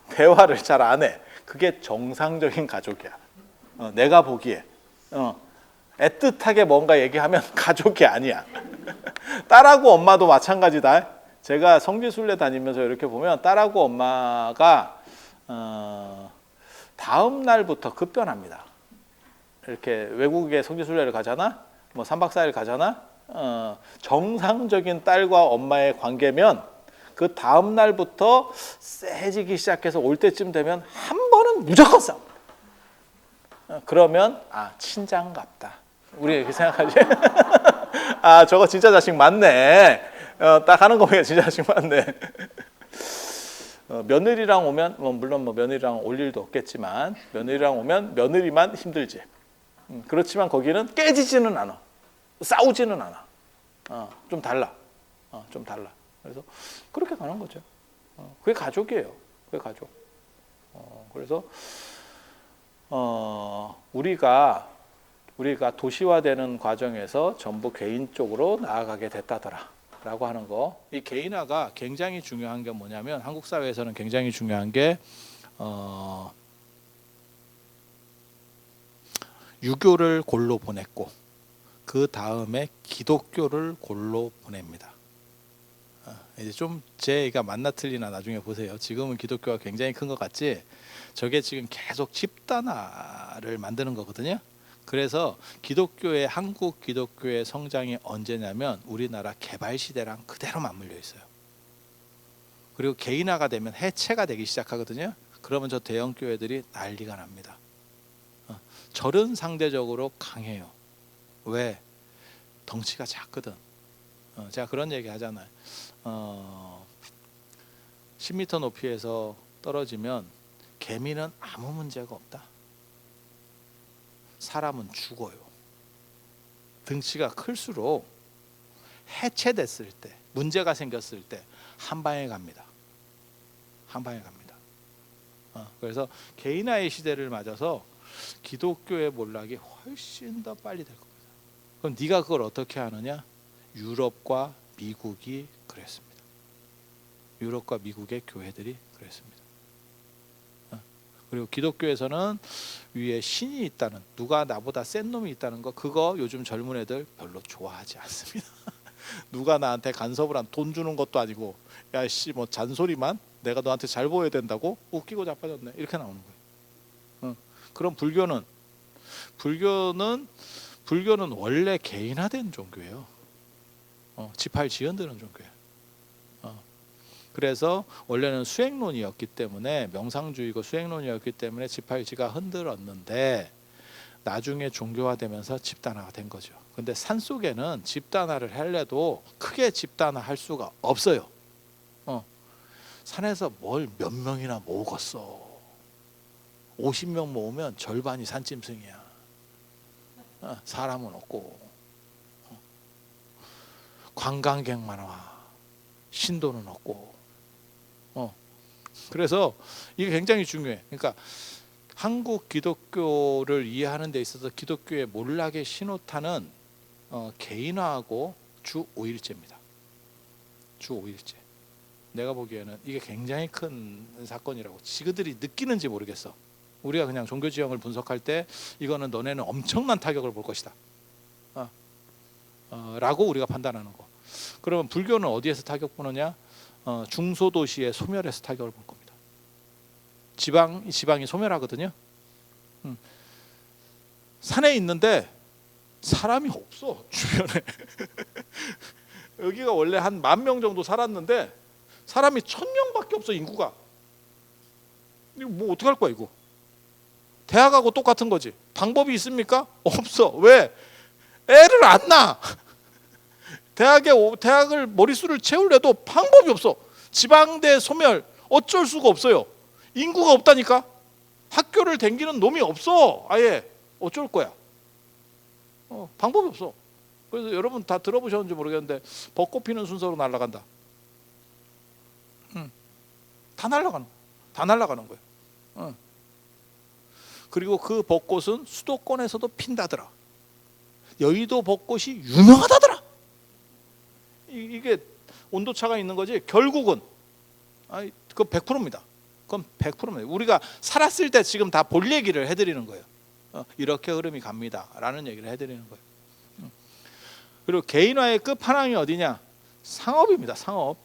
대화를 잘 안 해. 그게 정상적인 가족이야. 내가 보기에 애틋하게 뭔가 얘기하면 가족이 아니야. 딸하고 엄마도 마찬가지다. 제가 성지순례 다니면서 이렇게 보면 딸하고 엄마가 다음 날부터 급변합니다. 이렇게 외국에 성지순례를 가잖아, 뭐 3박 4일 가잖아. 정상적인 딸과 엄마의 관계면 그 다음 날부터 세지기 시작해서 올 때쯤 되면 한 번은 무조건 싸워. 그러면 친장갑다. 우리 이렇게 생각하지. 저거 진짜 자식 맞네. 딱 하는 거 보니까 진짜 자식 맞네. 며느리랑 오면 물론 며느리랑 올 일도 없겠지만 며느리랑 오면 며느리만 힘들지. 그렇지만 거기는 깨지지는 않아. 싸우지는 않아. 좀 달라. 좀 달라. 그래서 그렇게 가는 거죠. 그게 가족이에요. 그게 가족. 그래서 우리가 도시화되는 과정에서 전부 개인 쪽으로 나아가게 됐다더라라고 하는 거. 이 개인화가 굉장히 중요한 게 뭐냐면 한국 사회에서는 굉장히 중요한 게 유교를 골로 보냈고 그 다음에 기독교를 골로 보냅니다. 이제 좀 제가 맞나 틀리나 나중에 보세요. 지금은 기독교가 굉장히 큰 것 같지. 저게 지금 계속 집단화를 만드는 거거든요. 그래서 한국 기독교의 성장이 언제냐면 우리나라 개발 시대랑 그대로 맞물려 있어요. 그리고 개인화가 되면 해체가 되기 시작하거든요. 그러면 저 대형 교회들이 난리가 납니다. 절은 상대적으로 강해요. 왜? 덩치가 작거든. 제가 그런 얘기 하잖아요. 10m 높이에서 떨어지면 개미는 아무 문제가 없다. 사람은 죽어요. 등치가 클수록 해체됐을 때, 문제가 생겼을 때 한 방에 갑니다. 한 방에 갑니다. 그래서 개인화의 시대를 맞아서 기독교의 몰락이 훨씬 더 빨리 될 겁니다. 그럼 네가 그걸 어떻게 하느냐? 유럽과 미국이 그랬습니다. 유럽과 미국의 교회들이 그랬습니다. 그리고 기독교에서는 위에 신이 있다는, 누가 나보다 센 놈이 있다는 거, 그거 요즘 젊은 애들 별로 좋아하지 않습니다. 누가 나한테 간섭을 돈 주는 것도 아니고, 야씨 뭐 잔소리만, 내가 너한테 잘 보여야 된다고 웃기고 자빠졌네, 이렇게 나오는 거예요. 그럼 불교는 원래 개인화된 종교예요. 지팔 지연드는 종교예요. 그래서 원래는 수행론이었기 때문에, 명상주의고 수행론이었기 때문에 지팔지가 흔들었는데 나중에 종교화되면서 집단화가 된 거죠. 근데 산속에는 집단화를 하려도 크게 집단화할 수가 없어요. 산에서 뭘 몇 명이나 모으겠어. 50명 모으면 절반이 산짐승이야. 사람은 없고 관광객만 와. 신도는 없고. 그래서 이게 굉장히 중요해. 그러니까 한국 기독교를 이해하는 데 있어서 기독교의 몰락의 신호탄은 개인화하고 주 5일제입니다. 주 5일제. 내가 보기에는 이게 굉장히 큰 사건이라고 지그들이 느끼는지 모르겠어. 우리가 그냥 종교 지형을 분석할 때 이거는 너네는 엄청난 타격을 볼 것이다 라고 우리가 판단하는 거. 그러면 불교는 어디에서 타격 보느냐? 중소도시의 소멸에서 타격을 볼 겁니다. 지방이 소멸하거든요. 산에 있는데 사람이 없어, 주변에. 여기가 원래 한 10,000명 정도 살았는데 사람이 1,000명밖에 없어, 인구가. 이거 뭐 어떻게 할 거야, 이거? 대학하고 똑같은 거지. 방법이 있습니까? 없어. 왜? 애를 안 낳아. 대학을 머릿수를 채우려도 방법이 없어. 지방대 소멸 어쩔 수가 없어요. 인구가 없다니까. 학교를 댕기는 놈이 없어. 아예 어쩔 거야. 방법이 없어. 그래서 여러분 다 들어보셨는지 모르겠는데 벚꽃 피는 순서로 날아간다. 다 날아가는 거예요. 그리고 그 벚꽃은 수도권에서도 핀다더라. 여의도 벚꽃이 유명하다더라. 이게 온도차가 있는 거지. 결국은 그건 100%입니다. 그건 100%입니다. 우리가 살았을 때 지금 다 볼 얘기를 해드리는 거예요. 이렇게 흐름이 갑니다 라는 얘기를 해드리는 거예요. 그리고 개인화의 끝판왕이 어디냐? 상업입니다. 상업.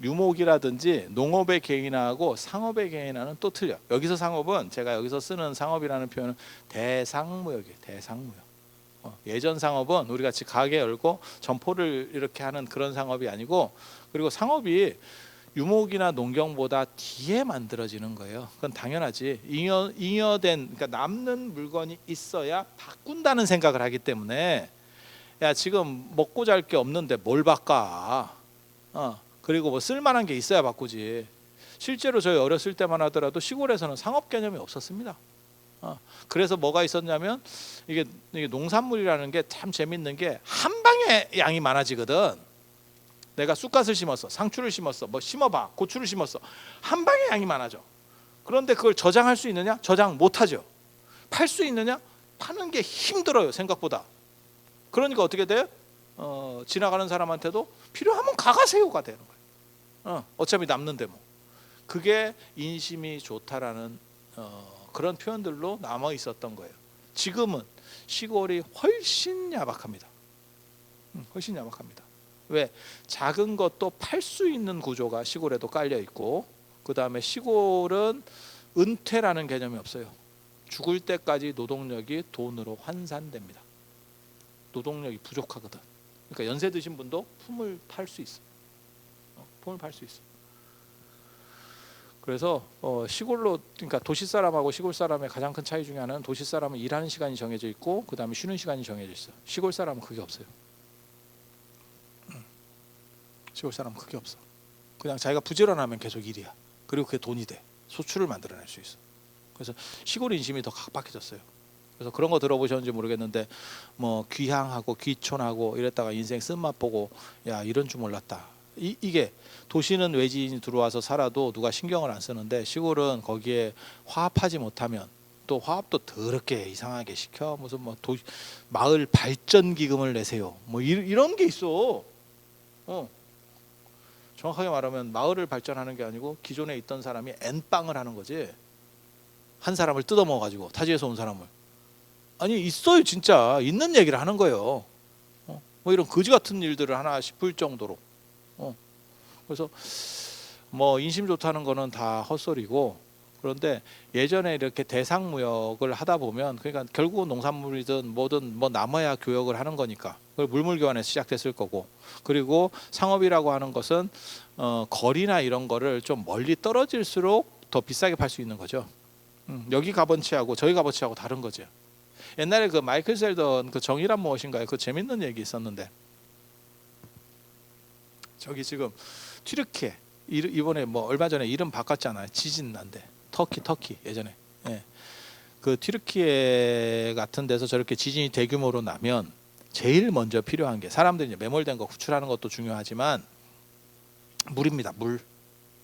묘목이라든지 농업에 개인화하고 상업에 개인화는 또 틀려. 여기서 상업은 제가 여기서 쓰는 상업이라는 표현은 대상무역이에요. 대상무역. 예전 상업은 우리 같이 가게 열고 점포를 이렇게 하는 그런 상업이 아니고, 그리고 상업이 유목이나 농경보다 뒤에 만들어지는 거예요. 그건 당연하지. 잉여된, 그러니까 남는 물건이 있어야 바꾼다는 생각을 하기 때문에, 야 지금 먹고 잘 게 없는데 뭘 바꿔? 그리고 뭐 쓸만한 게 있어야 바꾸지. 실제로 저희 어렸을 때만 하더라도 시골에서는 상업 개념이 없었습니다. 그래서 뭐가 있었냐면, 이게 농산물이라는 게 참 재밌는 게 한 방에 양이 많아지거든. 내가 쑥갓을 심었어, 상추를 심었어, 뭐 심어봐, 고추를 심었어, 한 방에 양이 많아져. 그런데 그걸 저장할 수 있느냐? 저장 못하죠. 팔 수 있느냐? 파는 게 힘들어요, 생각보다. 그러니까 어떻게 돼요? 지나가는 사람한테도 필요하면 가가세요가 되는 거예요. 어차피 남는데 뭐. 그게 인심이 좋다라는 그런 표현들로 남아 있었던 거예요. 지금은 시골이 훨씬 야박합니다. 훨씬 야박합니다. 왜? 작은 것도 팔 수 있는 구조가 시골에도 깔려 있고, 그 다음에 시골은 은퇴라는 개념이 없어요. 죽을 때까지 노동력이 돈으로 환산됩니다. 노동력이 부족하거든. 그러니까 연세 드신 분도 품을 팔 수 있어. 품을 팔 수 있어. 그래서 시골로, 그러니까 도시 사람하고 시골 사람의 가장 큰 차이 중에 하나는, 도시 사람은 일하는 시간이 정해져 있고 그 다음에 쉬는 시간이 정해져 있어. 시골 사람은 그게 없어요. 시골 사람은 그게 없어. 그냥 자기가 부지런하면 계속 일이야. 그리고 그게 돈이 돼. 소출을 만들어낼 수 있어. 그래서 시골 인심이 더 각박해졌어요. 그래서 그런 거 들어보셨는지 모르겠는데, 뭐 귀향하고 귀촌하고 이랬다가 인생 쓴맛 보고, 야 이런 줄 몰랐다. 이게 도시는 외지인이 들어와서 살아도 누가 신경을 안 쓰는데, 시골은 거기에 화합하지 못하면 또 화합도 더럽게 이상하게 시켜. 무슨 뭐 마을 발전 기금을 내세요. 뭐 이런 게 있어. 정확하게 말하면 마을을 발전하는 게 아니고 기존에 있던 사람이 N빵을 하는 거지. 한 사람을 뜯어먹어 가지고, 타지에서 온 사람을. 아니 있어요. 진짜 있는 얘기를 하는 거예요. 뭐 이런 거지 같은 일들을 하나 싶을 정도로. 그래서 뭐 인심 좋다는 거는 다 헛소리고, 그런데 예전에 이렇게 대상무역을 하다 보면, 그러니까 결국은 농산물이든 뭐든 뭐 남아야 교역을 하는 거니까, 그걸 물물교환에서 시작됐을 거고, 그리고 상업이라고 하는 것은 거리나 이런 거를 좀 멀리 떨어질수록 더 비싸게 팔 수 있는 거죠. 여기 값어치하고 저희 값어치하고 다른 거죠. 옛날에 그 마이클 셀던 그 정의란 무엇인가요? 그 재밌는 얘기 있었는데, 저기 지금 튀르키예 이번에 뭐 얼마 전에 이름 바꿨잖아요. 지진 난데 터키 예전에. 그 튀르키예 같은 데서 저렇게 지진이 대규모로 나면 제일 먼저 필요한 게, 사람들이 이제 매몰된 거 구출하는 것도 중요하지만 물입니다. 물.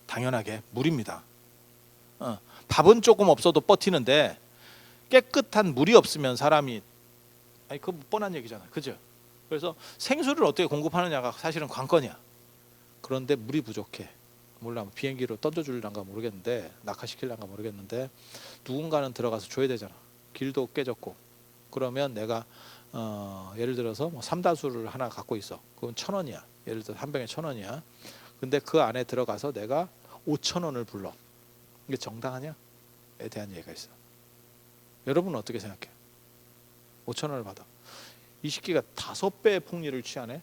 당연하게 물입니다. 밥은 조금 없어도 버티는데 깨끗한 물이 없으면 사람이, 아니 그거 뻔한 얘기잖아요. 그죠? 그래서 생수를 어떻게 공급하느냐가 사실은 관건이야. 그런데 물이 부족해. 몰라, 비행기로 던져줄란가 모르겠는데, 낙하시킬란가 모르겠는데, 누군가는 들어가서 줘야 되잖아. 길도 깨졌고. 그러면 내가 예를 들어서 뭐 삼다수를 하나 갖고 있어. 그건 1,000원이야. 예를 들어 한 병에 1,000원이야. 근데 그 안에 들어가서 내가 5,000원을 불러. 이게 정당하냐에 대한 얘기가 있어. 여러분은 어떻게 생각해? 5,000원을 받아. 이 시기가 5배의 폭리를 취하네.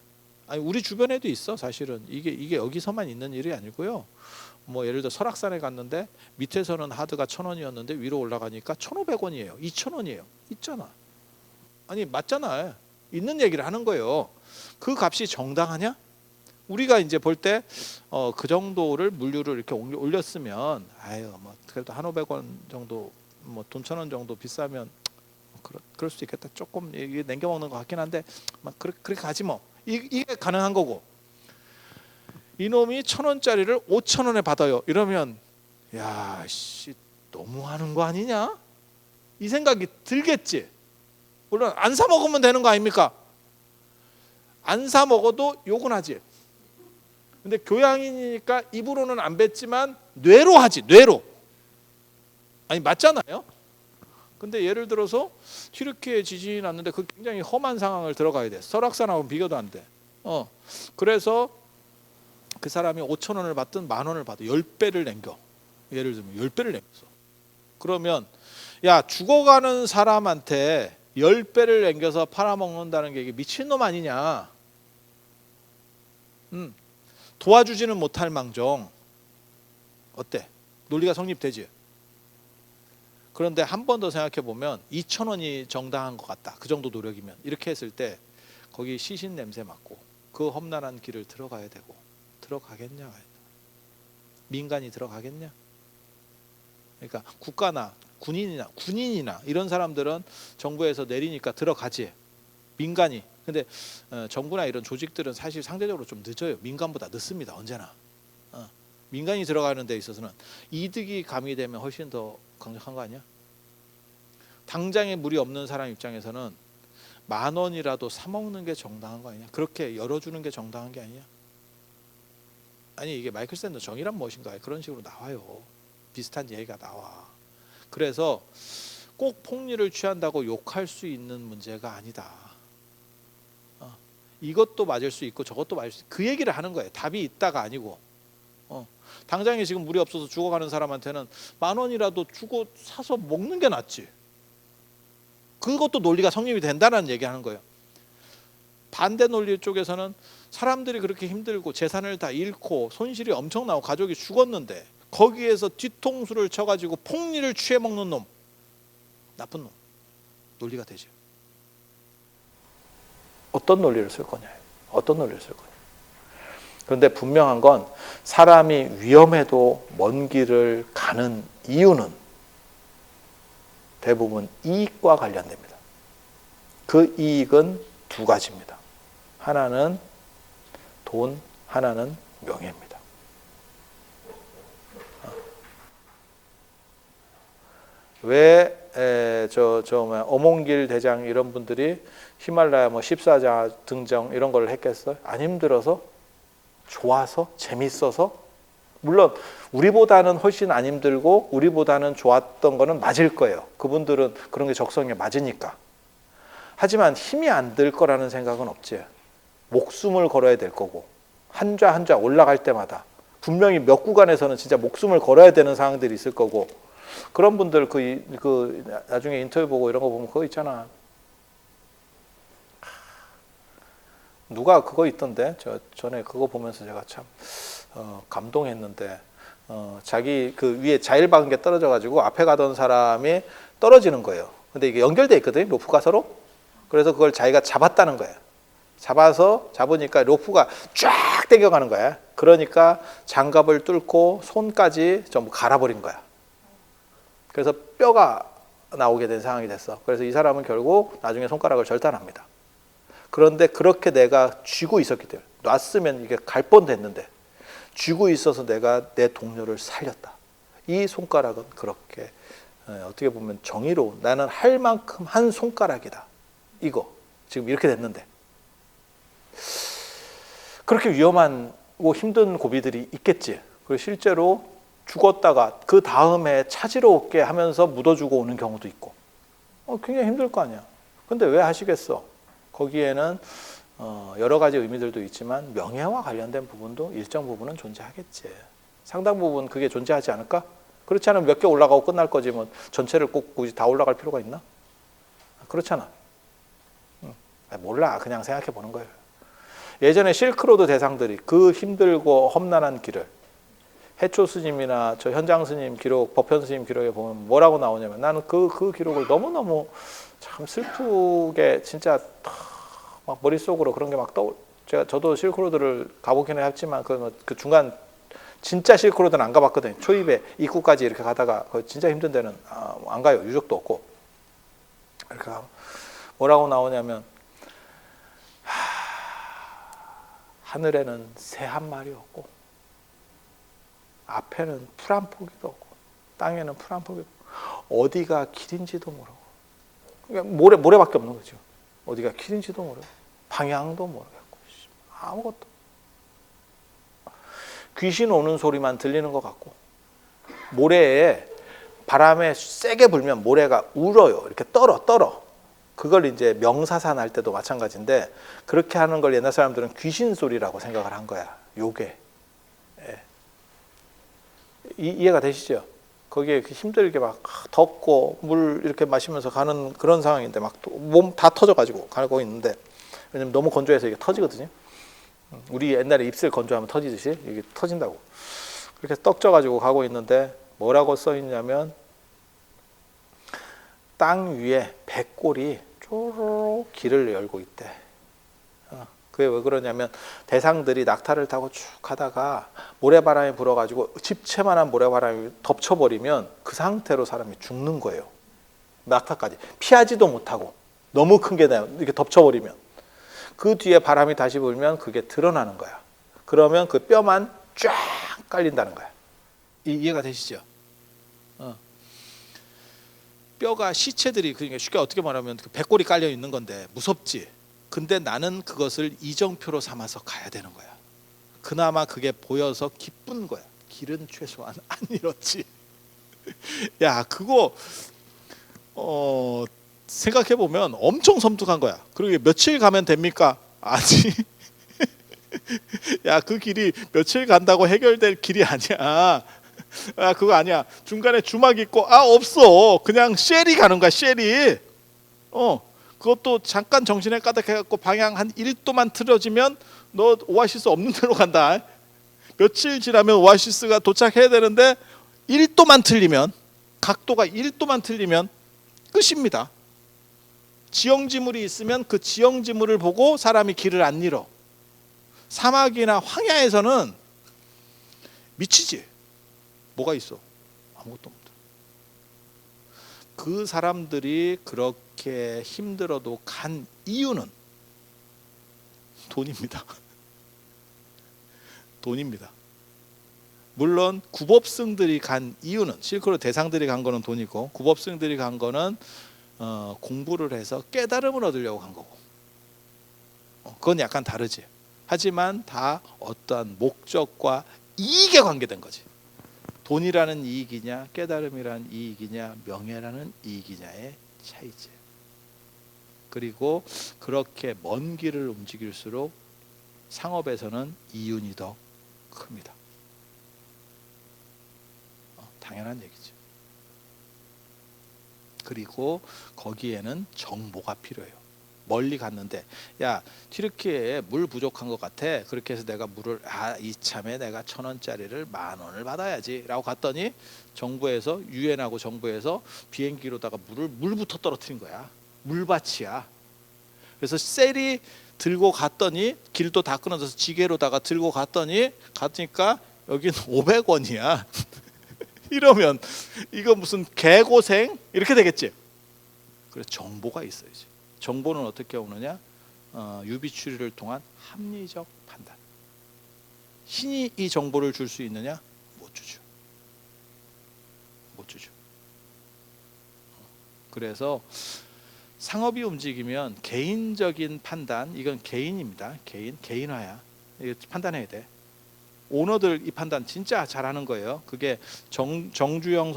아니 우리 주변에도 있어. 사실은 이게 여기서만 있는 일이 아니고요. 뭐 예를 들어 설악산에 갔는데 밑에서는 하드가 1,000원이었는데 위로 올라가니까 1,500원이에요. 2,000원이에요. 있잖아. 아니 맞잖아. 있는 얘기를 하는 거예요. 그 값이 정당하냐? 우리가 이제 볼 때 그 정도를 물류를 이렇게 올렸으면, 아유 뭐 그래도 한 500원 정도, 뭐 돈 1,000원 정도 비싸면 그럴 수도 있겠다. 조금 이게 남겨 먹는 것 같긴 한데 막 그렇게 가지 뭐. 이게 가능한 거고, 이놈이 1,000원짜리를 5,000원에 받아요. 이러면 야 씨 너무하는 거 아니냐? 이 생각이 들겠지. 물론 안 사 먹으면 되는 거 아닙니까? 안 사 먹어도 욕은 하지. 근데 교양인이니까 입으로는 안 뱉지만 뇌로 하지. 뇌로. 아니 맞잖아요. 근데 예를 들어서 튀르키예 지진이 났는데 그 굉장히 험한 상황을 들어가야 돼. 설악산하고 비교도 안 돼. 그래서 그 사람이 5천 원을 받든 10,000원을 받든 10배를 남겨. 예를 들면 10배를 남겼어. 그러면 야, 죽어가는 사람한테 10배를 남겨서 팔아먹는다는 게 이게 미친놈 아니냐. 도와주지는 못할 망정. 어때? 논리가 성립되지? 그런데 한 번 더 생각해 보면 2,000원이 정당한 것 같다. 그 정도 노력이면. 이렇게 했을 때 거기 시신 냄새 맡고 그 험난한 길을 들어가야 되고, 들어가겠냐? 민간이 들어가겠냐? 그러니까 국가나 군인이나 이런 사람들은 정부에서 내리니까 들어가지. 민간이. 근데 정부나 이런 조직들은 사실 상대적으로 좀 늦어요. 민간보다 늦습니다. 언제나. 민간이 들어가는 데 있어서는 이득이 가미되면 훨씬 더 강력한 거 아니야? 당장에 물이 없는 사람 입장에서는 10,000원이라도 사 먹는 게 정당한 거 아니야? 그렇게 열어주는 게 정당한 게 아니야? 아니, 이게 마이클 샌더 정의란 무엇인가? 그런 식으로 나와요. 비슷한 얘기가 나와. 그래서 꼭 폭리를 취한다고 욕할 수 있는 문제가 아니다. 이것도 맞을 수 있고 저것도 맞을 수 있고, 그 얘기를 하는 거예요. 답이 있다가 아니고. 당장에 지금 물이 없어서 죽어가는 사람한테는 10,000원이라도 주고 사서 먹는 게 낫지. 그것도 논리가 성립이 된다는 얘기하는 거예요. 반대 논리 쪽에서는 사람들이 그렇게 힘들고 재산을 다 잃고 손실이 엄청나고 가족이 죽었는데 거기에서 뒤통수를 쳐가지고 폭리를 취해 먹는 놈, 나쁜 놈. 논리가 되죠. 어떤 논리를 쓸 거냐. 어떤 논리를 쓸 거냐. 그런데 분명한 건 사람이 위험해도 먼 길을 가는 이유는 대부분 이익과 관련됩니다. 그 이익은 두 가지입니다. 하나는 돈, 하나는 명예입니다. 왜 어몽길 대장 이런 분들이 히말라야 14자 등정 이런 걸 했겠어요? 안 힘들어서? 좋아서? 재밌어서? 물론 우리보다는 훨씬 안 힘들고 우리보다는 좋았던 거는 맞을 거예요. 그분들은 그런 게 적성에 맞으니까. 하지만 힘이 안 들 거라는 생각은 없지. 목숨을 걸어야 될 거고 한좌 한좌 올라갈 때마다 분명히 몇 구간에서는 진짜 목숨을 걸어야 되는 상황들이 있을 거고, 그런 분들 그 나중에 인터뷰 보고 이런 거 보면 그거 있잖아. 누가 그거 있던데, 전에 그거 보면서 제가 참 감동했는데, 자기 그 위에 자일박은 떨어져 가지고 앞에 가던 사람이 떨어지는 거예요. 근데 이게 연결돼 있거든요, 로프가 서로. 그래서 그걸 자기가 잡았다는 거예요. 잡으니까 로프가 쫙 당겨가는 거야. 그러니까 장갑을 뚫고 손까지 전부 갈아버린 거야. 그래서 뼈가 나오게 된 상황이 됐어. 그래서 이 사람은 결국 나중에 손가락을 절단합니다. 그런데 그렇게 내가 쥐고 있었기 때문에, 놨으면 이게 갈 뻔됐는데 쥐고 있어서 내가 내 동료를 살렸다. 이 손가락은 그렇게 어떻게 보면 정의로운, 나는 할 만큼 한 손가락이다. 이거 지금 이렇게 됐는데, 그렇게 위험하고 힘든 고비들이 있겠지. 그리고 실제로 죽었다가 그 다음에 찾으러 올게 하면서 묻어주고 오는 경우도 있고, 굉장히 힘들 거 아니야. 근데 왜 하시겠어? 거기에는 여러 가지 의미들도 있지만 명예와 관련된 부분도 일정 부분은 존재하겠지. 상당 부분 그게 존재하지 않을까? 그렇지 않으면 몇 개 올라가고 끝날 거지, 뭐 전체를 꼭 굳이 다 올라갈 필요가 있나? 그렇잖아. 몰라, 그냥 생각해 보는 거예요. 예전에 실크로드 대상들이 그 힘들고 험난한 길을, 해초 스님이나 저 현장 스님 기록, 법현 스님 기록에 보면 뭐라고 나오냐면, 나는 그 기록을 너무너무 참 슬프게 진짜 막 머릿속으로 그런 게 막 저도 실크로드를 가보기는 했지만 그 중간 진짜 실크로드는 안 가봤거든요. 초입에 입구까지 이렇게 가다가 진짜 힘든 데는 안 가요. 유적도 없고. 그러니까 뭐라고 나오냐면, 하늘에는 새 한 마리 없고 앞에는 풀 한 포기도 없고 땅에는 풀 한 포기도 없고 어디가 길인지도 모르고, 그러니까 모래밖에 없는 거죠. 어디가 길인지도 모르고 방향도 모르겠고 아무것도. 귀신 오는 소리만 들리는 것 같고, 모래에 바람에 세게 불면 모래가 울어요. 이렇게 떨어. 그걸 이제 명사산 할 때도 마찬가지인데, 그렇게 하는 걸 옛날 사람들은 귀신 소리라고 생각을 한 거야. 요게 이해가 되시죠? 거기에 힘들게 막 덥고 물 이렇게 마시면서 가는 그런 상황인데 막 몸 다 터져가지고 가고 있는데, 왜냐면 너무 건조해서 이게 터지거든요. 우리 옛날에 입술 건조하면 터지듯이 이게 터진다고. 그렇게 떡져가지고 가고 있는데 뭐라고 써 있냐면, 땅 위에 백골이 쪼록 길을 열고 있대. 그게 왜 그러냐면, 대상들이 낙타를 타고 쭉 가다가 모래바람이 불어가지고 집채만한 모래바람이 덮쳐버리면 그 상태로 사람이 죽는 거예요. 낙타까지 피하지도 못하고 너무 큰 게 이렇게 덮쳐버리면, 그 뒤에 바람이 다시 불면 그게 드러나는 거야. 그러면 그 뼈만 쫙 깔린다는 거야. 이해가 되시죠? 뼈가 시체들이, 그러니까 쉽게 어떻게 말하면 백골이 깔려 있는 건데 무섭지. 근데 나는 그것을 이정표로 삼아서 가야 되는 거야. 그나마 그게 보여서 기쁜 거야. 길은 최소한 안 잃었지. 야, 그거 생각해 보면 엄청 섬뜩한 거야. 그리고 며칠 가면 됩니까? 아니. 야, 그 길이 며칠 간다고 해결될 길이 아니야. 아, 그거 아니야. 중간에 주막 있고 없어. 그냥 쉘이 가는 거야. 쉘이. 그것도 잠깐 정신에 까닥해갖고 방향 한 1도만 틀어지면 너 오아시스 없는 데로 간다. 며칠 지나면 오아시스가 도착해야 되는데 1도만 틀리면, 각도가 1도만 틀리면 끝입니다. 지형지물이 있으면 그 지형지물을 보고 사람이 길을 안 잃어. 사막이나 황야에서는 미치지. 뭐가 있어? 아무것도 없다. 그 사람들이 그렇게 힘들어도 간 이유는 돈입니다. 돈입니다. 물론 구법승들이 간 이유는, 실크로 대상들이 간 거는 돈이고, 구법승들이 간 거는 공부를 해서 깨달음을 얻으려고 간 거고, 그건 약간 다르지. 하지만 다 어떠한 목적과 이익에 관계된 거지. 돈이라는 이익이냐, 깨달음이라는 이익이냐, 명예라는 이익이냐의 차이지. 그리고 그렇게 먼 길을 움직일수록 상업에서는 이윤이 더 큽니다. 당연한 얘기죠. 그리고 거기에는 정보가 필요해요. 멀리 갔는데, 야, 튀르키예에 물 부족한 것 같아. 그렇게 해서 내가 물을 이참에 내가 1,000원짜리를 10,000원을 받아야지 라고 갔더니, 정부에서, 유엔하고 정부에서 비행기로다가 물부터 떨어뜨린 거야. 물밭이야. 그래서 셀이 들고 갔더니, 길도 다 끊어져서 지게로다가 들고 갔으니까 여긴 500원이야. 이러면 이거 무슨 개고생 이렇게 되겠지. 그래서 정보가 있어야지. 정보는 어떻게 오느냐? 유비 추리를 통한 합리적 판단. 신이 이 정보를 줄 수 있느냐? 못 주죠. 못 주죠. 그래서 상업이 움직이면 개인적인 판단, 이건 개인입니다. 개인화야. 이거 판단해야 돼. 오너들 이 판단 진짜 잘하는 거예요. 그게 정주영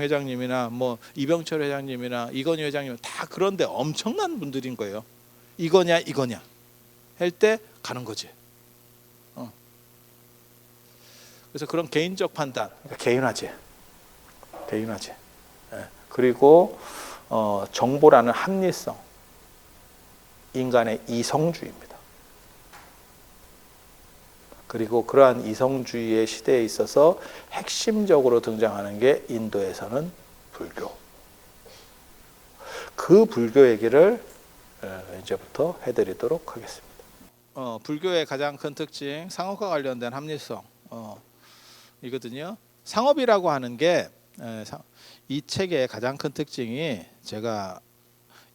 회장님이나 뭐 이병철 회장님이나 이건희 회장님 다 그런데 엄청난 분들인 거예요. 이거냐 할 때 가는 거지. 그래서 그런 개인적 판단, 그러니까 개인화지. 그리고 정보라는 합리성, 인간의 이성주의입니다. 그리고 그러한 이성주의의 시대에 있어서 핵심적으로 등장하는 게 인도에서는 불교. 그 불교 얘기를 이제부터 해드리도록 하겠습니다. 불교의 가장 큰 특징, 상업과 관련된 합리성 이거든요. 상업이라고 하는 게 이 책의 가장 큰 특징이, 제가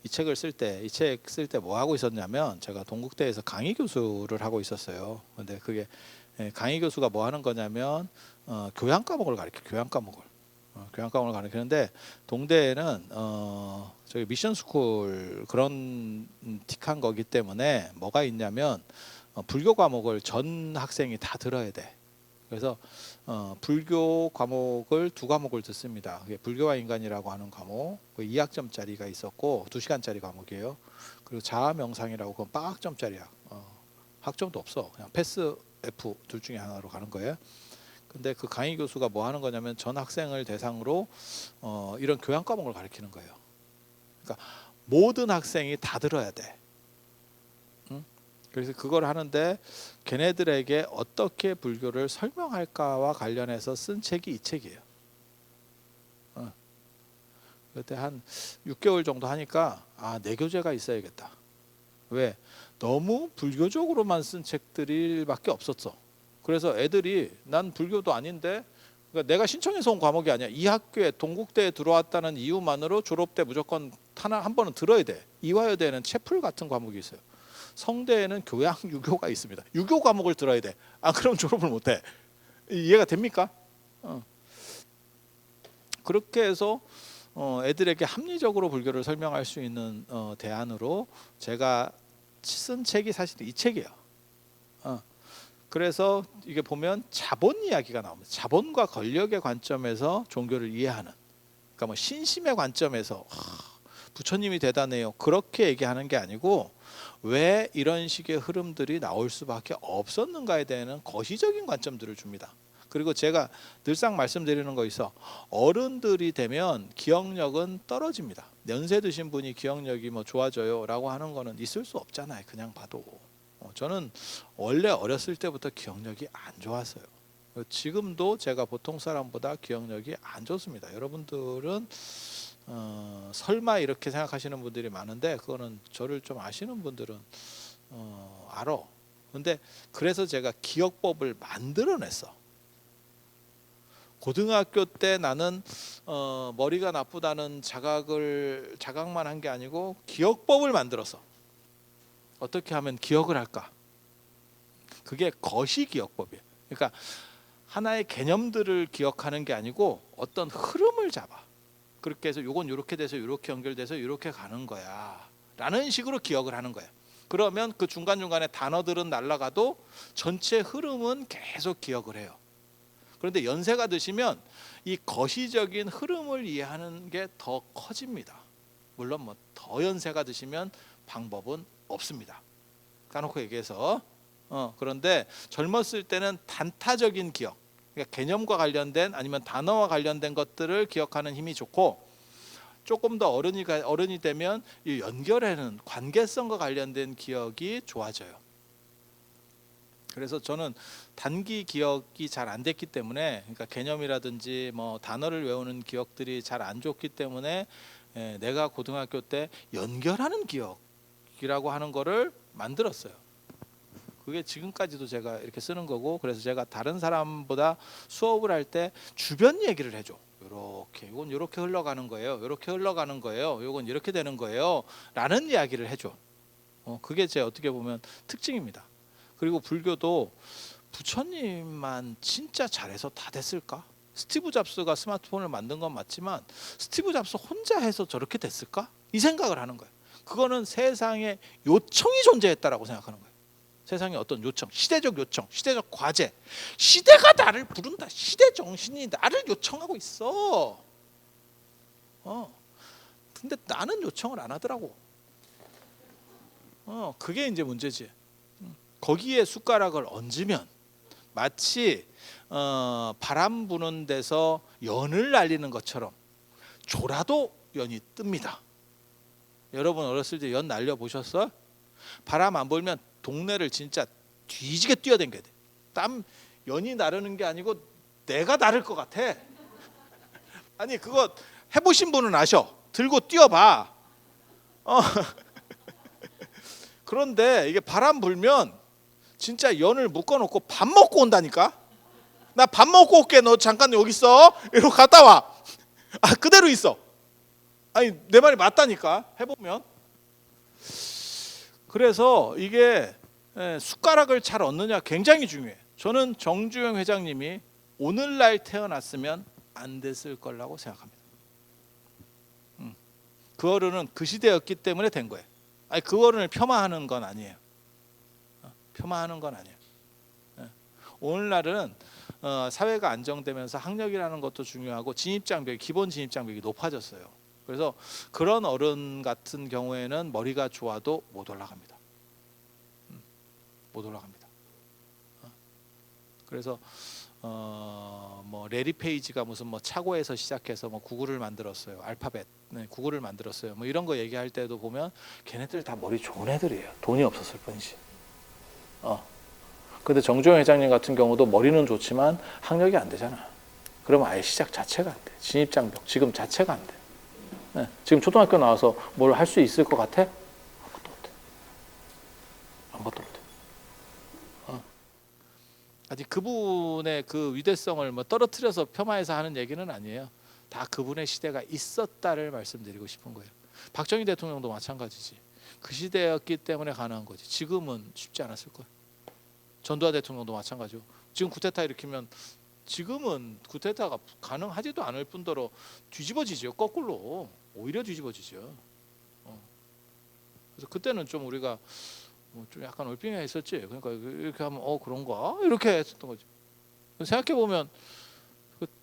이 책을 쓸 때 뭐 하고 있었냐면, 제가 동국대에서 강의 교수를 하고 있었어요. 근데 그게 강의 교수가 뭐 하는 거냐면 교양 과목을 가르치는데, 동대에는 저기 미션 스쿨 그런 틱한 거기 때문에 뭐가 있냐면 불교 과목을 전 학생이 다 들어야 돼. 그래서 불교 과목을 2과목을 듣습니다. 그게 불교와 인간이라고 하는 과목, 2학점짜리가 있었고 2시간짜리 과목이에요. 그리고 자아 명상이라고, 그건 빵학점짜리야. 학점도 없어. 그냥 패스 F 둘 중에 하나로 가는 거예요. 근데 그 강의 교수가 뭐 하는 거냐면 전 학생을 대상으로 이런 교양 과목을 가르치는 거예요. 그러니까 모든 학생이 다 들어야 돼. 응? 그래서 그걸 하는데 걔네들에게 어떻게 불교를 설명할까와 관련해서 쓴 책이 이 책이에요. 그때 한 6개월 정도 하니까 내교재가 있어야겠다. 왜? 너무 불교적으로만 쓴 책들밖에 없었어. 그래서 애들이 난 불교도 아닌데, 그러니까 내가 신청해서 온 과목이 아니야. 이 학교에 동국대에 들어왔다는 이유만으로 졸업 때 무조건 한 번은 들어야 돼. 이화여대는 채플 같은 과목이 있어요. 성대에는 교양 유교가 있습니다. 유교 과목을 들어야 돼. 그럼 졸업을 못해. 이해가 됩니까? 그렇게 해서 애들에게 합리적으로 불교를 설명할 수 있는 대안으로 제가 쓴 책이 사실 이 책이에요. 그래서 이게 보면 자본 이야기가 나옵니다. 자본과 권력의 관점에서 종교를 이해하는. 그러니까 뭐 신심의 관점에서 부처님이 대단해요. 그렇게 얘기하는 게 아니고 왜 이런 식의 흐름들이 나올 수밖에 없었는가에 대한 거시적인 관점들을 줍니다. 그리고 제가 늘상 말씀드리는 거 있어. 어른들이 되면 기억력은 떨어집니다. 연세 드신 분이 기억력이 뭐 좋아져요 라고 하는 거는 있을 수 없잖아요. 그냥 봐도. 저는 원래 어렸을 때부터 기억력이 안 좋았어요. 지금도 제가 보통 사람보다 기억력이 안 좋습니다. 여러분들은 설마 이렇게 생각하시는 분들이 많은데 그거는 저를 좀 아시는 분들은 알아. 근데 그래서 제가 기억법을 만들어냈어. 고등학교 때 나는 머리가 나쁘다는 자각만 한 게 아니고 기억법을 만들었어. 어떻게 하면 기억을 할까? 그게 거시기억법이에요. 그러니까 하나의 개념들을 기억하는 게 아니고 어떤 흐름을 잡아. 그렇게 해서 요건 이렇게 돼서 이렇게 연결돼서 이렇게 가는 거야 라는 식으로 기억을 하는 거야. 그러면 그 중간중간에 단어들은 날아가도 전체 흐름은 계속 기억을 해요. 그런데 연세가 드시면 이 거시적인 흐름을 이해하는 게 더 커집니다. 물론 뭐 더 연세가 드시면 방법은 없습니다. 까놓고 얘기해서 그런데 젊었을 때는 단타적인 기억, 그러니까 개념과 관련된 아니면 단어와 관련된 것들을 기억하는 힘이 좋고, 조금 더 어른이 되면 이 연결하는 관계성과 관련된 기억이 좋아져요. 그래서 저는 단기 기억이 잘 안 됐기 때문에, 그러니까 개념이라든지 뭐 단어를 외우는 기억들이 잘 안 좋기 때문에 내가 고등학교 때 연결하는 기억이라고 하는 거를 만들었어요. 그게 지금까지도 제가 이렇게 쓰는 거고, 그래서 제가 다른 사람보다 수업을 할 때 주변 얘기를 해줘. 요렇게, 이건 이렇게 흘러가는 거예요. 이렇게 흘러가는 거예요. 이건 이렇게 되는 거예요. 라는 이야기를 해줘. 그게 제 어떻게 보면 특징입니다. 그리고 불교도 부처님만 진짜 잘해서 다 됐을까? 스티브 잡스가 스마트폰을 만든 건 맞지만 스티브 잡스 혼자 해서 저렇게 됐을까? 이 생각을 하는 거예요. 그거는 세상에 요청이 존재했다라고 생각하는 거예요. 세상에 어떤 요청, 시대적 요청, 시대적 과제, 시대가 나를 부른다. 시대 정신이 나를 요청하고 있어. 근데 나는 요청을 안 하더라고. 그게 이제 문제지. 거기에 숟가락을 얹으면 마치 바람 부는 데서 연을 날리는 것처럼 졸아도 연이 뜹니다. 여러분 어렸을 때 연 날려 보셨어? 바람 안 불면 동네를 진짜 뒤지게 뛰어댕겨야 돼. 땀 연이 나르는 게 아니고 내가 나를 것 같아. 아니 그거 해보신 분은 아셔. 들고 뛰어봐. 그런데 이게 바람 불면 진짜 연을 묶어놓고 밥 먹고 온다니까. 나 밥 먹고 올게. 너 잠깐 여기 있어. 이러고 갔다 와. 그대로 있어. 아니 내 말이 맞다니까. 해보면. 그래서 이게 숟가락을 잘 얻느냐 굉장히 중요해. 저는 정주영 회장님이 오늘날 태어났으면 안 됐을 거라고 생각합니다. 그 어른은 그 시대였기 때문에 된 거예요. 아니 그 어른을 폄하하는 건 아니에요. 폄하하는 건 아니에요. 오늘날은 사회가 안정되면서 학력이라는 것도 중요하고 기본 진입장벽이 높아졌어요. 그래서 그런 어른 같은 경우에는 머리가 좋아도 못 올라갑니다. 못 올라갑니다. 그래서 뭐 레리 페이지가 무슨 뭐 차고에서 시작해서 뭐 구글을 만들었어요. 알파벳, 네, 구글을 만들었어요. 뭐 이런 거 얘기할 때도 보면 걔네들 다 머리 좋은 애들이에요. 돈이 없었을 뿐이지. 근데 정주영 회장님 같은 경우도 머리는 좋지만 학력이 안 되잖아. 그러면 아예 시작 자체가 안 돼. 진입장벽 지금 자체가 안 돼. 네, 지금 초등학교 나와서 뭘 할 수 있을 것 같아? 아무것도 못해. 아무것도 못해. 아직 그분의 그 위대성을 뭐 떨어뜨려서 폄하해서 하는 얘기는 아니에요. 다 그분의 시대가 있었다를 말씀드리고 싶은 거예요. 박정희 대통령도 마찬가지지. 그 시대였기 때문에 가능한 거지. 지금은 쉽지 않았을 거예요. 전두환 대통령도 마찬가지고. 지금 쿠데타 일으키면 지금은 쿠데타가 가능하지도 않을 뿐더러 뒤집어지죠. 거꾸로 오히려 뒤집어지죠. 그래서 그때는 좀 우리가 좀 약간 얼빙해 있었지. 그러니까 이렇게 하면 그런가 이렇게 했었던 거지. 생각해 보면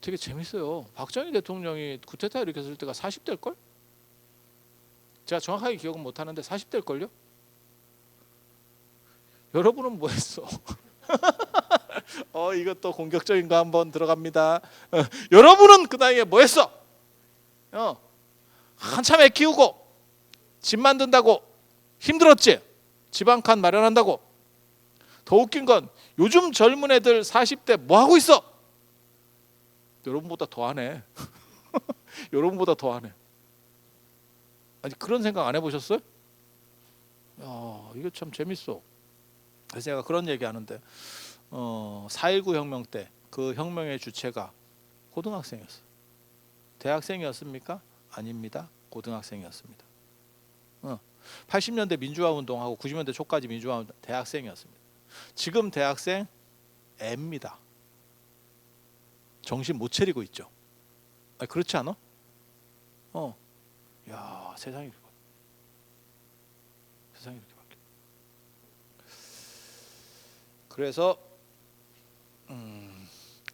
되게 재밌어요. 박정희 대통령이 쿠데타 일으켰을 때가 40대일 걸? 제가 정확하게 기억은 못 하는데 40대일 걸요? 여러분은 뭐 했어? 이것도 공격적인 거 한번 들어갑니다. 여러분은 그 나이에 뭐 했어? 한참 애 키우고 집 만든다고 힘들었지? 집 한 칸 마련한다고. 더 웃긴 건 요즘 젊은 애들 40대 뭐 하고 있어? 여러분보다 더 하네. 여러분보다 더 하네. 아니 그런 생각 안 해보셨어요? 이거 참 재밌어. 그래서 제가 그런 얘기 하는데 4.19 혁명 때 그 혁명의 주체가 고등학생이었어요. 대학생이었습니까? 아닙니다. 고등학생이었습니다. 80년대 민주화 운동하고 90년대 초까지 민주화 운동 대학생이었습니다. 지금 대학생 애입니다. 정신 못 차리고 있죠. 그렇지 않아? 야, 세상이 이렇게 바뀌어. 그래서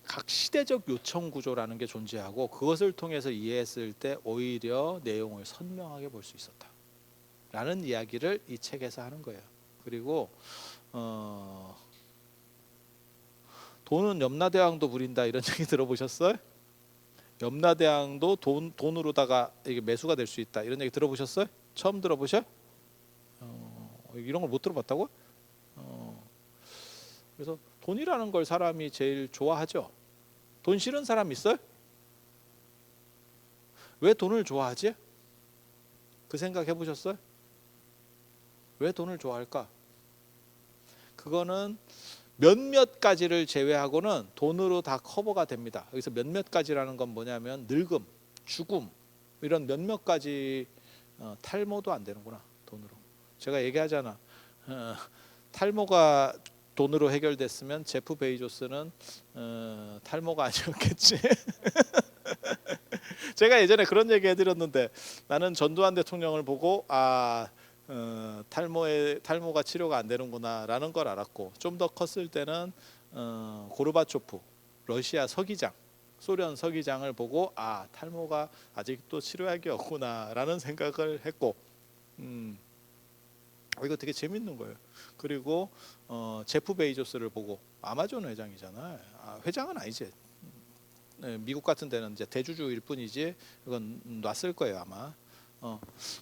각 시대적 요청 구조라는 게 존재하고 그것을 통해서 이해했을 때 오히려 내용을 선명하게 볼 수 있었다. 라는 이야기를 이 책에서 하는 거예요. 그리고 돈은 염라대왕도 부린다 이런 얘기 들어보셨어요? 염라대왕도 돈으로다가 이게 매수가 될 수 있다 이런 얘기 들어보셨어요? 처음 들어보셔? 이런 걸 못 들어봤다고? 그래서 돈이라는 걸 사람이 제일 좋아하죠. 돈 싫은 사람 있어요? 왜 돈을 좋아하지? 그 생각 해보셨어요? 왜 돈을 좋아할까? 그거는 몇몇 가지를 제외하고는 돈으로 다 커버가 됩니다. 여기서 몇몇 가지라는 건 뭐냐면 늙음, 죽음 이런 몇몇 가지 탈모도 안 되는구나 돈으로. 제가 얘기하잖아. 탈모가 돈으로 해결됐으면 제프 베이조스는 탈모가 아니었겠지. 제가 예전에 그런 얘기 해드렸는데 나는 전두환 대통령을 보고 탈모가 치료가 안 되는구나라는 걸 알았고 좀 더 컸을 때는 고르바초프 러시아 서기장 소련 서기장을 보고 탈모가 아직도 치료약이 없구나라는 생각을 했고 이거 되게 재밌는 거예요. 그리고 제프 베이조스를 보고 아마존 회장이잖아. 회장은 아니지. 미국 같은 데는 이제 대주주일 뿐이지 이건 놨을 거예요 아마.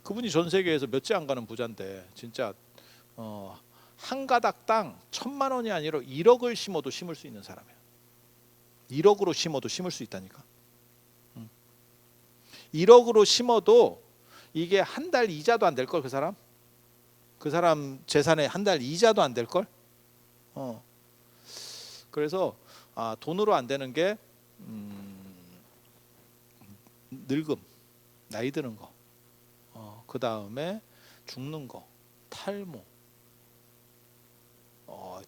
그분이 전 세계에서 몇째 안 가는 부자인데 진짜 한 가닥 땅 1,000만 원이 아니라 1억을 심어도 심을 수 있는 사람이에요. 1억으로 심어도 심을 수 있다니까. 1억으로 심어도 이게 한 달 이자도 안 될 걸 그 사람 재산의 한 달 이자도 안 될 걸. 그래서 돈으로 안 되는 게 늙음, 나이 드는 거. 그 다음에 죽는 거, 탈모.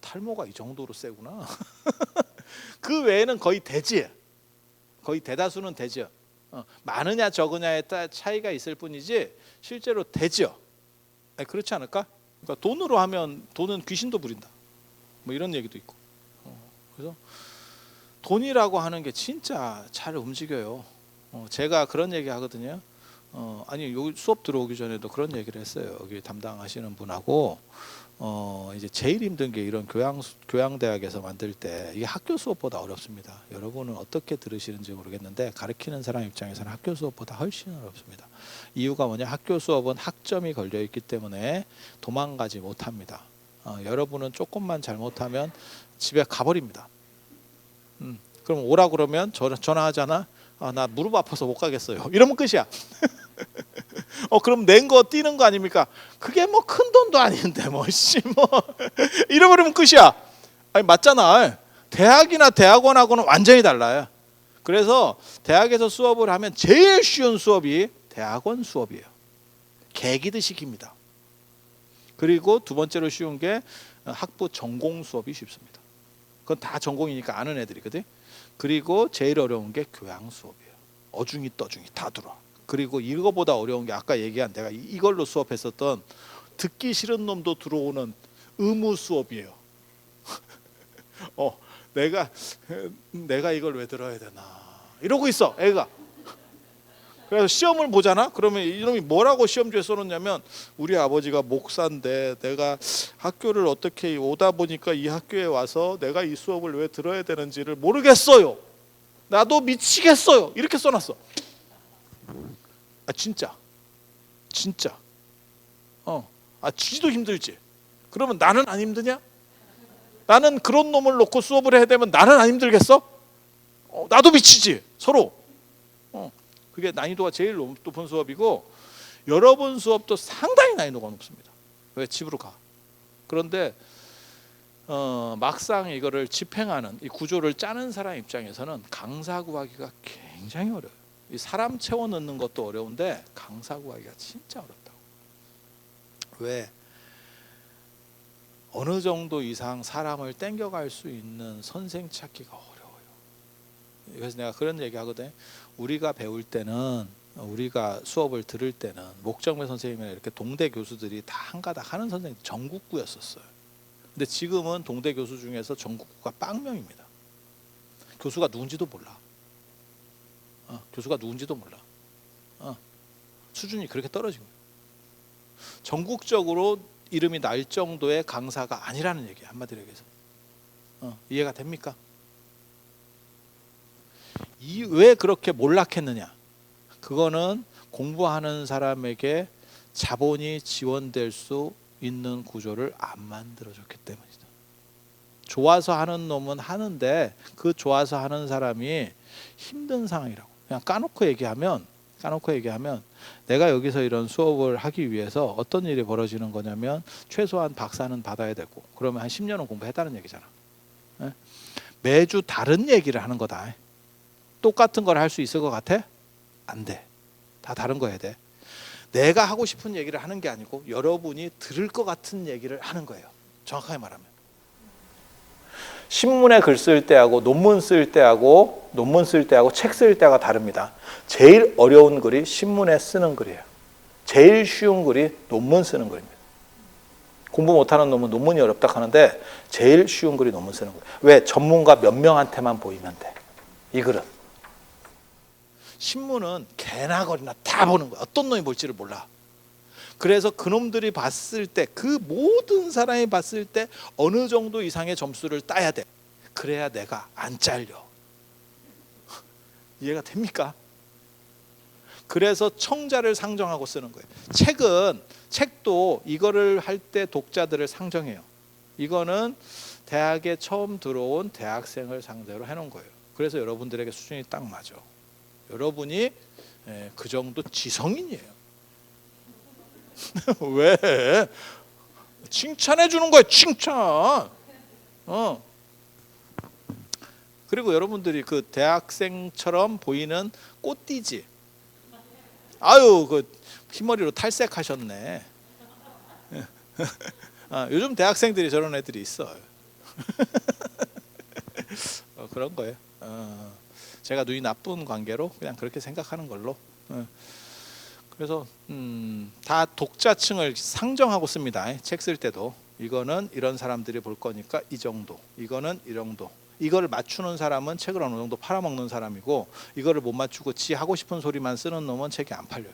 탈모가 이 정도로 세구나. 그 외에는 거의 대지. 거의 대다수는 되죠. 많으냐 적으냐에 따라 차이가 있을 뿐이지 실제로 되죠. 그렇지 않을까? 그러니까 돈으로 하면 돈은 귀신도 부린다. 뭐 이런 얘기도 있고. 그래서 돈이라고 하는 게 진짜 잘 움직여요. 제가 그런 얘기 하거든요. 아니 여기 수업 들어오기 전에도 그런 얘기를 했어요. 여기 담당하시는 분하고 이제 제일 힘든 게 이런 교양대학에서 만들 때 이게 학교 수업보다 어렵습니다. 여러분은 어떻게 들으시는지 모르겠는데 가르치는 사람 입장에서는 학교 수업보다 훨씬 어렵습니다. 이유가 뭐냐? 학교 수업은 학점이 걸려 있기 때문에 도망가지 못합니다. 여러분은 조금만 잘못하면 집에 가버립니다. 그럼 오라 그러면 전화하잖아. 나 무릎 아파서 못 가겠어요. 이러면 끝이야. 그럼 낸 거 띄는 거 아닙니까? 그게 뭐 큰 돈도 아닌데 뭐 잃어버리면 끝이야. 아니 맞잖아. 대학이나 대학원하고는 완전히 달라요. 그래서 대학에서 수업을 하면 제일 쉬운 수업이 대학원 수업이에요. 계기드식입니다. 그리고 두 번째로 쉬운 게 학부 전공 수업이 쉽습니다. 그건 다 전공이니까 아는 애들이거든. 그리고 제일 어려운 게 교양 수업이에요. 어중이 떠중이 다 들어와. 그리고 이거보다 어려운 게 아까 얘기한 내가 이걸로 수업했었던 듣기 싫은 놈도 들어오는 의무 수업이에요. 내가 이걸 왜 들어야 되나 이러고 있어 애가. 그래서 시험을 보잖아. 그러면 이놈이 뭐라고 시험지에 써놓냐면 우리 아버지가 목사인데 내가 학교를 어떻게 오다 보니까 이 학교에 와서 내가 이 수업을 왜 들어야 되는지를 모르겠어요. 나도 미치겠어요. 이렇게 써놨어. 진짜 지도 힘들지. 그러면 나는 안 힘드냐? 나는 그런 놈을 놓고 수업을 해야 되면 나는 안 힘들겠어? 나도 미치지 서로. 그게 난이도가 제일 높은 수업이고 여러분 수업도 상당히 난이도가 높습니다. 왜? 집으로 가. 그런데 막상 이거를 집행하는 이 구조를 짜는 사람 입장에서는 강사 구하기가 굉장히 어려워요. 이 사람 채워 넣는 것도 어려운데 강사 구하기가 진짜 어렵다고. 왜? 어느 정도 이상 사람을 땡겨갈 수 있는 선생 찾기가 어려워요. 그래서 내가 그런 얘기 하거든. 우리가 배울 때는, 우리가 수업을 들을 때는 목정매 선생님이나 이렇게 동대 교수들이 다 한가닥 하는 선생님 전국구였었어요. 근데 지금은 동대 교수 중에서 전국구가 빵명입니다. 교수가 누군지도 몰라. 교수가 누군지도 몰라. 수준이 그렇게 떨어진 거예요. 전국적으로 이름이 날 정도의 강사가 아니라는 얘기예요. 한마디로 얘기해서. 이해가 됩니까? 왜 그렇게 몰락했느냐? 그거는 공부하는 사람에게 자본이 지원될 수 있는 구조를 안 만들어줬기 때문이죠. 좋아서 하는 놈은 하는데 그 좋아서 하는 사람이 힘든 상황이라고. 그냥 까놓고 얘기하면 내가 여기서 이런 수업을 하기 위해서 어떤 일이 벌어지는 거냐면 최소한 박사는 받아야 되고 그러면 한 10년은 공부했다는 얘기잖아. 매주 다른 얘기를 하는 거다. 똑같은 걸 할 수 있을 것 같아? 안 돼. 다 다른 거 해야 돼. 내가 하고 싶은 얘기를 하는 게 아니고 여러분이 들을 것 같은 얘기를 하는 거예요. 정확하게 말하면. 신문에 글 쓸 때하고 논문 쓸 때하고 책 쓸 때가 다릅니다. 제일 어려운 글이 신문에 쓰는 글이에요. 제일 쉬운 글이 논문 쓰는 글입니다. 공부 못하는 놈은 논문이 어렵다 하는데 제일 쉬운 글이 논문 쓰는 거예요. 왜? 전문가 몇 명한테만 보이면 돼. 이 글은. 신문은 개나 거리나 다 보는 거야. 어떤 놈이 볼지를 몰라. 그래서 그놈들이 봤을 때, 그 모든 사람이 봤을 때 어느 정도 이상의 점수를 따야 돼. 그래야 내가 안 잘려. 이해가 됩니까? 그래서 청자를 상정하고 쓰는 거예요. 책도 이거를 할 때 독자들을 상정해요. 이거는 대학에 처음 들어온 대학생을 상대로 해놓은 거예요. 그래서 여러분들에게 수준이 딱 맞아. 여러분이 그 정도 지성인이에요. 왜? 칭찬해 주는 거예요. 칭찬. 그리고 여러분들이 그 대학생처럼 보이는 꽃띠지. 아유, 그 흰머리로 탈색하셨네. 요즘 대학생들이 저런 애들이 있어요. 그런 거예요. 제가 눈이 나쁜 관계로 그냥 그렇게 생각하는 걸로. 그래서 다 독자층을 상정하고 씁니다. 책 쓸 때도 이거는 이런 사람들이 볼 거니까 이 정도, 이거는 이 정도. 이거를 맞추는 사람은 책을 어느 정도 팔아먹는 사람이고 이거를 못 맞추고 지 하고 싶은 소리만 쓰는 놈은 책이 안 팔려요.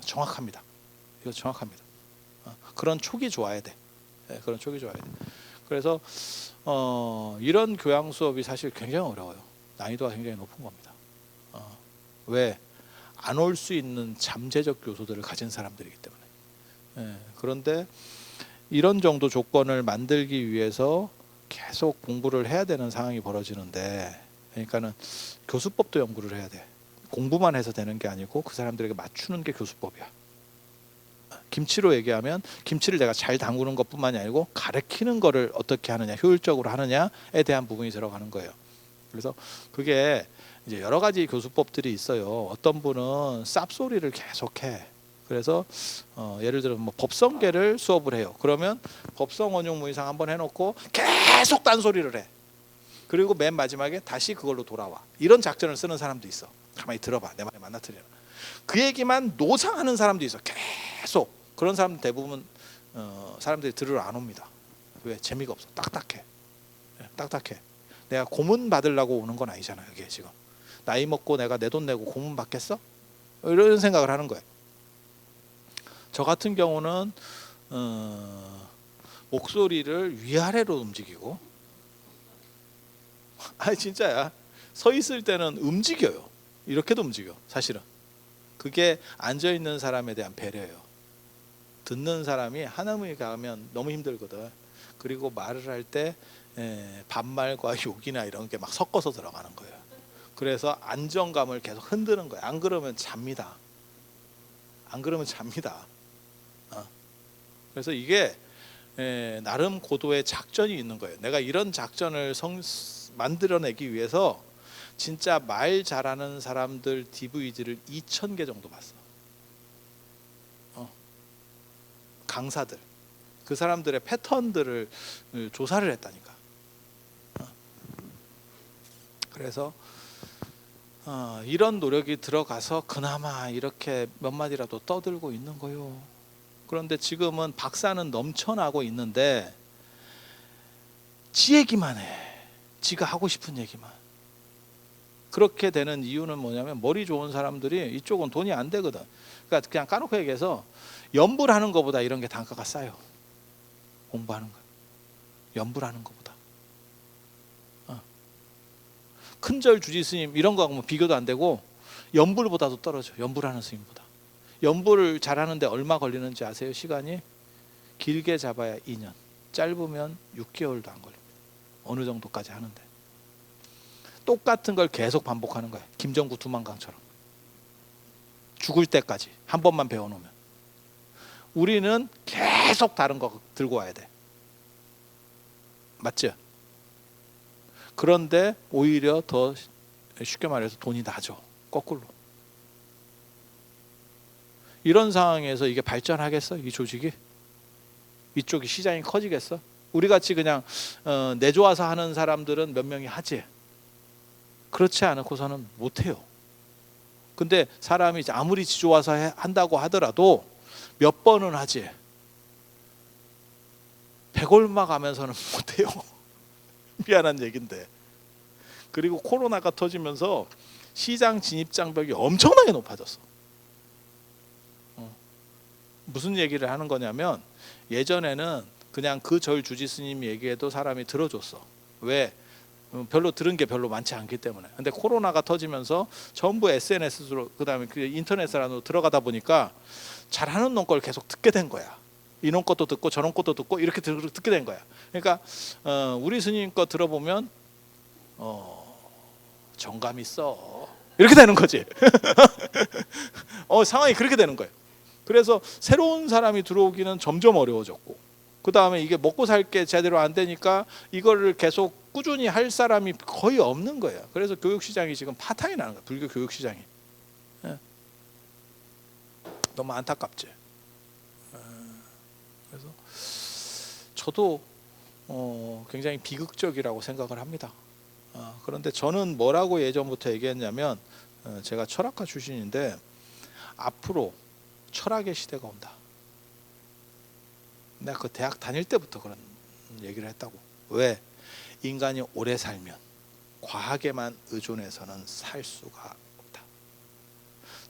정확합니다. 이거 정확합니다. 그런 촉이 좋아야 돼. 그런 촉이 좋아야 돼. 그래서 이런 교양 수업이 사실 굉장히 어려워요. 난이도가 굉장히 높은 겁니다. 왜? 안 올 수 있는 잠재적 요소들을 가진 사람들이기 때문에. 그런데 이런 정도 조건을 만들기 위해서 계속 공부를 해야 되는 상황이 벌어지는데, 그러니까는 교수법도 연구를 해야 돼. 공부만 해서 되는 게 아니고 그 사람들에게 맞추는 게 교수법이야. 김치로 얘기하면 김치를 내가 잘 담그는 것뿐만이 아니고 가르치는 거를 어떻게 하느냐, 효율적으로 하느냐에 대한 부분이 들어가는 거예요. 그래서 그게 이제 여러 가지 교수법들이 있어요. 어떤 분은 쌉소리를 계속해. 그래서 예를 들어 뭐 법성계를 수업을 해요. 그러면 법성 원용 무이상 한번 해놓고 계속 딴소리를 해. 그리고 맨 마지막에 다시 그걸로 돌아와. 이런 작전을 쓰는 사람도 있어. 가만히 들어봐. 내 말에 맞나트려. 그 얘기만 노상하는 사람도 있어. 계속. 그런 사람들 대부분 사람들이 들으러 안 옵니다. 왜? 재미가 없어. 딱딱해. 딱딱해. 내가 고문 받으려고 오는 건 아니잖아요. 이게 지금 나이 먹고 내가 내 돈 내고 고문 받겠어? 이런 생각을 하는 거예요. 저 같은 경우는 목소리를 위아래로 움직이고, 아니 진짜야. 서 있을 때는 움직여요. 이렇게도 움직여. 사실은 그게 앉아 있는 사람에 대한 배려예요. 듣는 사람이 한음이 가면 너무 힘들거든. 그리고 말을 할 때 반말과 욕이나 이런 게 막 섞어서 들어가는 거예요. 그래서 안정감을 계속 흔드는 거예요. 안 그러면 잡니다. 안 그러면 잡니다. 그래서 이게 나름 고도의 작전이 있는 거예요. 내가 이런 작전을 만들어내기 위해서 진짜 말 잘하는 사람들 DVD를 2,000개 정도 봤어. 강사들, 그 사람들의 패턴들을 조사를 했다니까. 그래서 이런 노력이 들어가서 그나마 이렇게 몇 마디라도 떠들고 있는 거요. 그런데 지금은 박사는 넘쳐나고 있는데 지 얘기만 해. 지가 하고 싶은 얘기만. 그렇게 되는 이유는 뭐냐면 머리 좋은 사람들이 이쪽은 돈이 안 되거든. 그러니까 그냥 까놓고 얘기해서 연불 하는 것보다 이런 게 단가가 싸요. 공부하는 거. 연불 하는 것보다. 큰절 주지 스님 이런 거하고 비교도 안 되고 연불보다도 떨어져. 연불하는 스님보다. 연불을 잘하는데 얼마 걸리는지 아세요? 시간이 길게 잡아야 2년, 짧으면 6개월도 안 걸립니다. 어느 정도까지 하는데 똑같은 걸 계속 반복하는 거야. 김정구 두만강처럼 죽을 때까지 한 번만 배워놓으면. 우리는 계속 다른 거 들고 와야 돼. 맞죠? 그런데 오히려 더 쉽게 말해서 돈이 나죠. 거꾸로. 이런 상황에서 이게 발전하겠어? 이 조직이? 이쪽이 시장이 커지겠어? 우리같이 그냥 내좋아서 하는 사람들은 몇 명이 하지. 그렇지 않고서는 못해요. 근데 사람이 아무리 지좋아서 한다고 하더라도 몇 번은 하지. 100얼마 가면서는 못해요. 미안한 얘기인데. 그리고 코로나가 터지면서 시장 진입 장벽이 엄청나게 높아졌어. 무슨 얘기를 하는 거냐면 예전에는 그냥 그 절 주지 스님 얘기해도 사람이 들어줬어. 왜? 별로 들은 게 별로 많지 않기 때문에. 근데 코로나가 터지면서 전부 SNS로 그다음에 그 인터넷으로 들어가다 보니까 잘하는 놈 걸 계속 듣게 된 거야. 이놈 것도 듣고 저놈 것도 듣고 이렇게 듣게 된 거야. 그러니까 우리 스님 거 들어보면 정감 있어. 이렇게 되는 거지. 상황이 그렇게 되는 거예요. 그래서 새로운 사람이 들어오기는 점점 어려워졌고, 그 다음에 이게 먹고 살 게 제대로 안 되니까 이거를 계속 꾸준히 할 사람이 거의 없는 거예요. 그래서 교육시장이 지금 파탄이 나는 거예요. 불교 교육시장이. 너무 안타깝지. 그래서 저도 굉장히 비극적이라고 생각을 합니다. 그런데 저는 뭐라고 예전부터 얘기했냐면 제가 철학과 출신인데 앞으로 철학의 시대가 온다. 내가 그 대학 다닐 때부터 그런 얘기를 했다고. 왜? 인간이 오래 살면 과학에만 의존해서는 살 수가 없다.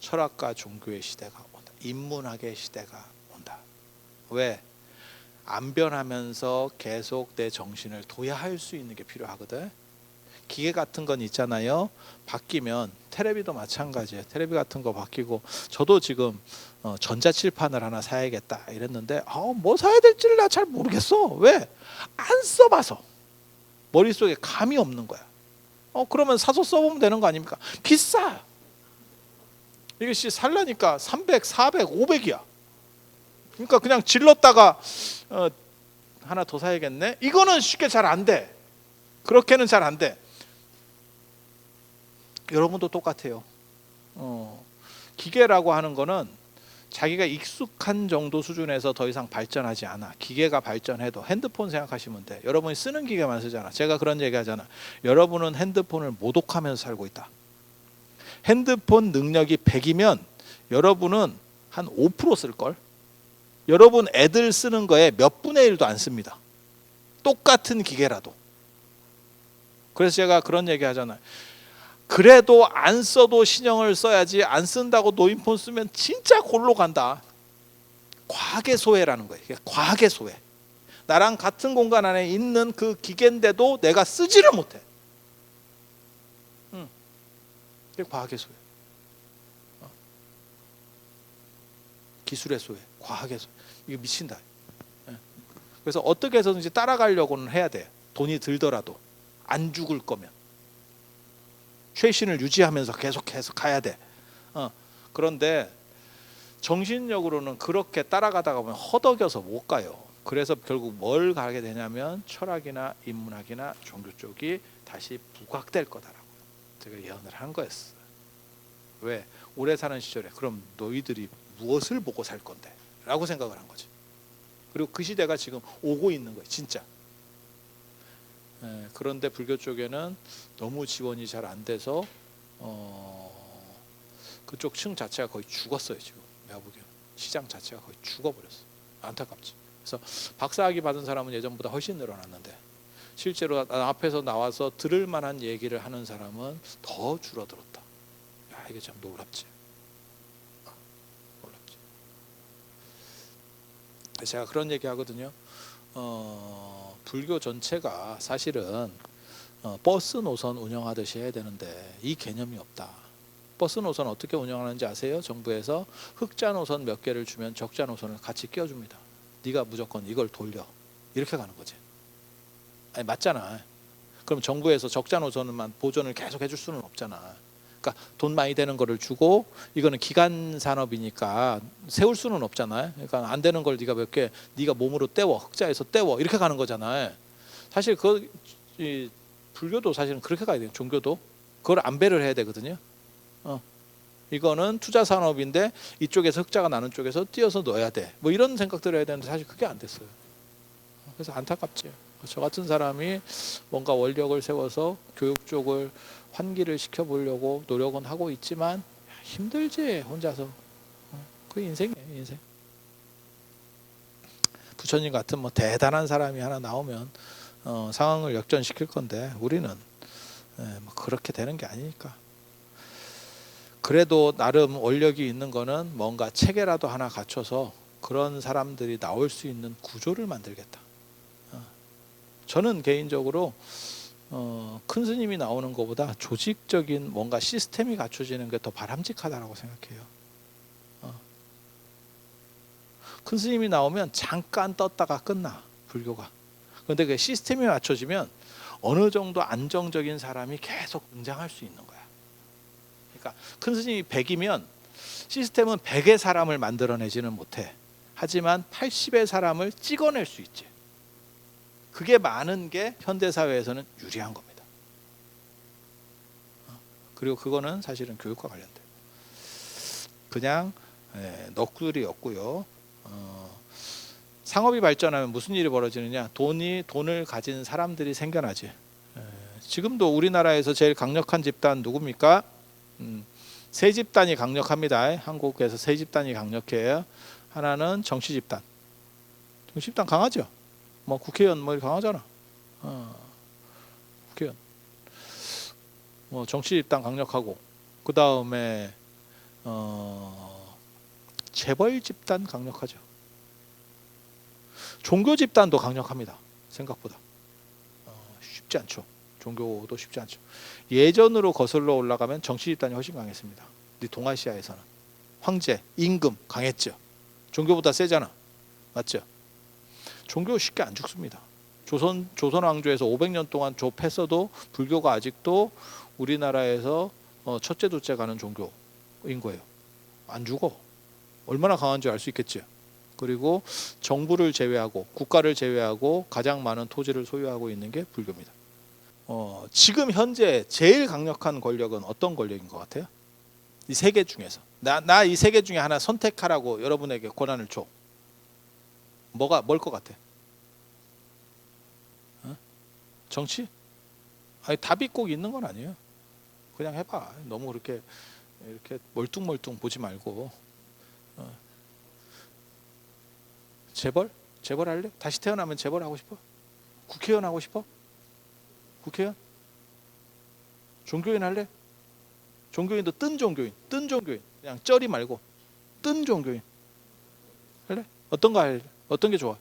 철학과 종교의 시대가 온다. 인문학의 시대가 온다. 왜? 안 변하면서 계속 내 정신을 도야할 수 있는 게 필요하거든. 기계 같은 건 있잖아요. 바뀌면 테레비도 마찬가지예요. 테레비 같은 거 바뀌고 저도 지금 전자칠판을 하나 사야겠다 이랬는데 뭐 사야 될지를 나 잘 모르겠어. 왜? 안 써봐서 머릿속에 감이 없는 거야. 그러면 사서 써보면 되는 거 아닙니까? 비싸. 이것이 살라니까 300, 400, 500이야. 그러니까 그냥 질렀다가 하나 더 사야겠네. 이거는 쉽게 잘 안 돼. 그렇게는 잘 안 돼. 여러분도 똑같아요. 기계라고 하는 거는 자기가 익숙한 정도 수준에서 더 이상 발전하지 않아. 기계가 발전해도 핸드폰 생각하시면 돼. 여러분이 쓰는 기계만 쓰잖아. 제가 그런 얘기 하잖아. 여러분은 핸드폰을 모독하면서 살고 있다. 핸드폰 능력이 100이면 여러분은 한 5% 쓸걸? 여러분 애들 쓰는 거에 몇 분의 1도 안 씁니다. 똑같은 기계라도. 그래서 제가 그런 얘기 하잖아요. 그래도 안 써도 신형을 써야지, 안 쓴다고 노인폰 쓰면 진짜 골로 간다. 과학의 소외라는 거예요. 과학의 소외. 나랑 같은 공간 안에 있는 그 기계인데도 내가 쓰지를 못해. 그게 과학의 소외. 기술의 소외, 과학의 소외. 이거 미친다. 그래서 어떻게 해서든지 따라가려고는 해야 돼. 돈이 들더라도 안 죽을 거면 최신을 유지하면서 계속해서 가야 돼. 그런데 정신력으로는 그렇게 따라가다가 보면 허덕여서 못 가요. 그래서 결국 뭘 가게 되냐면 철학이나 인문학이나 종교 쪽이 다시 부각될 거다라고 제가 예언을 한 거였어. 왜? 오래 사는 시절에 그럼 너희들이 무엇을 보고 살 건데? 라고 생각을 한 거지. 그리고 그 시대가 지금 오고 있는 거예요. 진짜. 그런데 불교 쪽에는 너무 지원이 잘 안 돼서 그쪽 층 자체가 거의 죽었어요. 지금 내가 보기에는 시장 자체가 거의 죽어버렸어. 안타깝지. 그래서 박사학위 받은 사람은 예전보다 훨씬 늘어났는데 실제로 앞에서 나와서 들을 만한 얘기를 하는 사람은 더 줄어들었다. 야, 이게 참 놀랍지. 놀랍지. 제가 그런 얘기 하거든요. 불교 전체가 사실은 버스 노선 운영하듯이 해야 되는데 이 개념이 없다. 버스 노선 어떻게 운영하는지 아세요? 정부에서 흑자 노선 몇 개를 주면 적자 노선을 같이 끼워줍니다. 네가 무조건 이걸 돌려. 이렇게 가는 거지. 아니 맞잖아. 그럼 정부에서 적자 노선만 보존을 계속 해줄 수는 없잖아. 그러니까 돈 많이 되는 거를 주고 이거는 기간 산업이니까 세울 수는 없잖아요. 그러니까 안 되는 걸 네가 몇 개 네가 몸으로 때워 흑자에서 때워 이렇게 가는 거잖아요. 사실 이 불교도 사실은 그렇게 가야 돼요. 종교도 그걸 안배를 해야 되거든요. 이거는 투자 산업인데 이쪽에서 흑자가 나는 쪽에서 띄어서 넣어야 돼. 뭐 이런 생각들을 해야 되는데 사실 그게 안 됐어요. 그래서 안타깝지. 저 같은 사람이 뭔가 원력을 세워서 교육 쪽을 환기를 시켜보려고 노력은 하고 있지만 힘들지 혼자서. 그 인생이에요 인생. 부처님 같은 뭐 대단한 사람이 하나 나오면 상황을 역전시킬 건데 우리는 뭐 그렇게 되는 게 아니니까. 그래도 나름 원력이 있는 거는 뭔가 체계라도 하나 갖춰서 그런 사람들이 나올 수 있는 구조를 만들겠다. 저는 개인적으로 큰 스님이 나오는 것보다 조직적인 뭔가 시스템이 갖춰지는 게 더 바람직하다고 생각해요. 큰 스님이 나오면 잠깐 떴다가 끝나 불교가. 그런데 그 시스템이 맞춰지면 어느 정도 안정적인 사람이 계속 등장할 수 있는 거야. 그러니까 큰 스님이 100이면 시스템은 100의 사람을 만들어내지는 못해. 하지만 80의 사람을 찍어낼 수 있지. 그게 많은 게 현대사회에서는 유리한 겁니다. 그리고 그거는 사실은 교육과 관련돼. 그냥 넋두리 없고요. 상업이 발전하면 무슨 일이 벌어지느냐? 돈을 가진 사람들이 생겨나지. 지금도 우리나라에서 제일 강력한 집단 누굽니까? 세 집단이 강력합니다. 한국에서 세 집단이 강력해요. 하나는 정치 집단. 정치 집단 강하죠. 뭐 국회의원 뭐 강하잖아. 국회의원. 뭐 정치 집단 강력하고 그 다음에 재벌 집단 강력하죠. 종교 집단도 강력합니다. 생각보다 쉽지 않죠. 종교도 쉽지 않죠. 예전으로 거슬러 올라가면 정치 집단이 훨씬 강했습니다. 우리 동아시아에서는 황제, 임금 강했죠. 종교보다 세잖아. 맞죠? 종교 쉽게 안 죽습니다. 조선 왕조에서 500년 동안 조패서도 불교가 아직도 우리나라에서 첫째 둘째 가는 종교인 거예요. 안 죽어. 얼마나 강한지 알 수 있겠죠. 그리고 정부를 제외하고 국가를 제외하고 가장 많은 토지를 소유하고 있는 게 불교입니다. 지금 현재 제일 강력한 권력은 어떤 권력인 것 같아요? 이 세 개 중에서 나 이 세 개 중에 하나 선택하라고 여러분에게 권한을 줘. 뭘 것 같아? 정치? 아니, 답이 꼭 있는 건 아니에요. 그냥 해봐. 너무 그렇게 이렇게 멀뚱멀뚱 보지 말고. 재벌? 재벌 할래? 다시 태어나면 재벌 하고 싶어? 국회의원 하고 싶어? 국회의원? 종교인 할래? 종교인도 뜬 종교인. 그냥 쩌리 말고 뜬 종교인 할래? 어떤 거 할래? 어떤 게 좋아?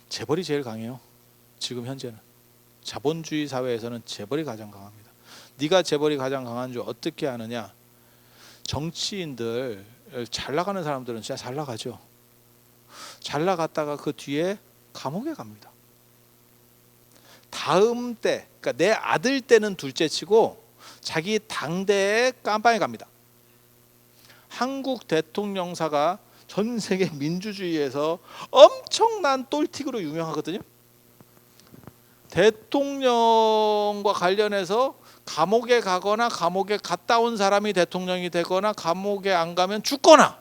재벌이 제일 강해요. 지금 현재는 자본주의 사회에서는 재벌이 가장 강합니다. 네가 재벌이 가장 강한 줄 어떻게 아느냐? 정치인들 잘 나가는 사람들은 진짜 잘 나가죠. 잘 나갔다가 그 뒤에 감옥에 갑니다. 다음 때, 그러니까 내 아들 때는 둘째치고 자기 당대에 깜빵에 갑니다. 한국 대통령사가 전 세계 민주주의에서 엄청난 똘틱으로 유명하거든요. 대통령과 관련해서 감옥에 가거나 감옥에 갔다 온 사람이 대통령이 되거나 감옥에 안 가면 죽거나.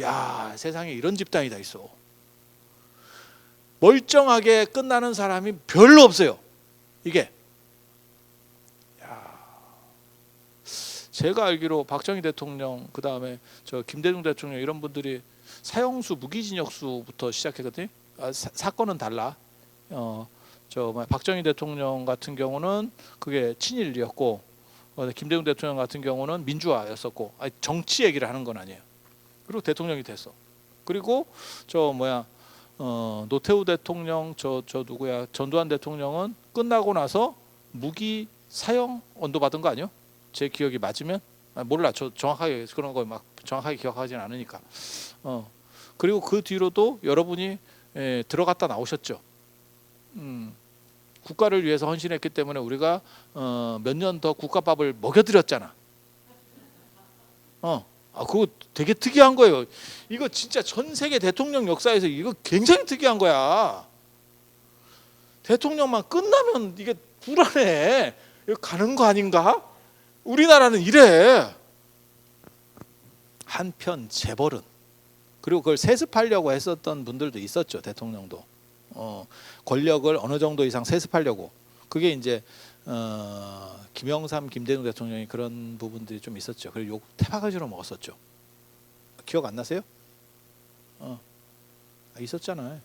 야, 세상에 이런 집단이 다 있어. 멀쩡하게 끝나는 사람이 별로 없어요. 이게. 야, 제가 알기로 박정희 대통령, 그 다음에 저 김대중 대통령 이런 분들이 사형수, 무기징역수부터 시작했거든요. 사건은 달라. 박정희 대통령 같은 경우는 그게 친일이었고, 김대중 대통령 같은 경우는 민주화였었고, 정치 얘기를 하는 건 아니에요. 그리고 대통령이 됐어. 그리고 노태우 대통령, 누구야, 전두환 대통령은 끝나고 나서 무기 사형 언도받은 거 아니요? 제 기억이 맞으면 몰라. 저 정확하게 그런 거 막 정확하게 기억하지는 않으니까. 그리고 그 뒤로도 여러분이 들어갔다 나오셨죠. 국가를 위해서 헌신했기 때문에 우리가 몇 년 더 국가밥을 먹여드렸잖아. 그거 되게 특이한 거예요. 이거 진짜 전 세계 대통령 역사에서 이거 굉장히 특이한 거야. 대통령만 끝나면 이게 불안해. 이거 가는 거 아닌가? 우리나라는 이래. 한편 재벌은, 그리고 그걸 세습하려고 했었던 분들도 있었죠. 대통령도 권력을 어느 정도 이상 세습하려고. 그게 이제 김영삼, 김대중 대통령이 그런 부분들이 좀 있었죠. 그리고 욕 태바가지로 먹었었죠. 기억 안 나세요? 있었잖아요.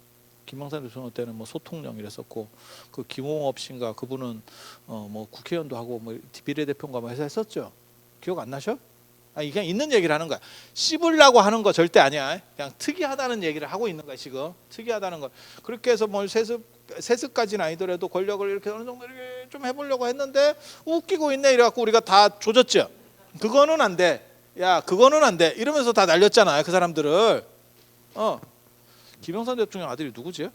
김영삼 대통령 때는 뭐 소통령 이랬었고, 그 김홍업 씨인가 그분은 뭐 국회의원도 하고 뭐 비례대표인가 뭐 해서 했었죠. 기억 안 나셔? 그냥 있는 얘기를 하는 거야. 씹으려고 하는 거 절대 아니야. 그냥 특이하다는 얘기를 하고 있는 거야 지금. 특이하다는 거. 그렇게 해서 뭘 세습까지는 아니더라도 권력을 이렇게 어느 정도 이렇게 좀 해보려고 했는데 웃기고 있네 이래갖고 우리가 다 조졌죠. 그거는 안 돼. 야, 그거는 안 돼. 이러면서 다 날렸잖아요. 그 사람들을. 김영삼 대통령 아들이 누구지?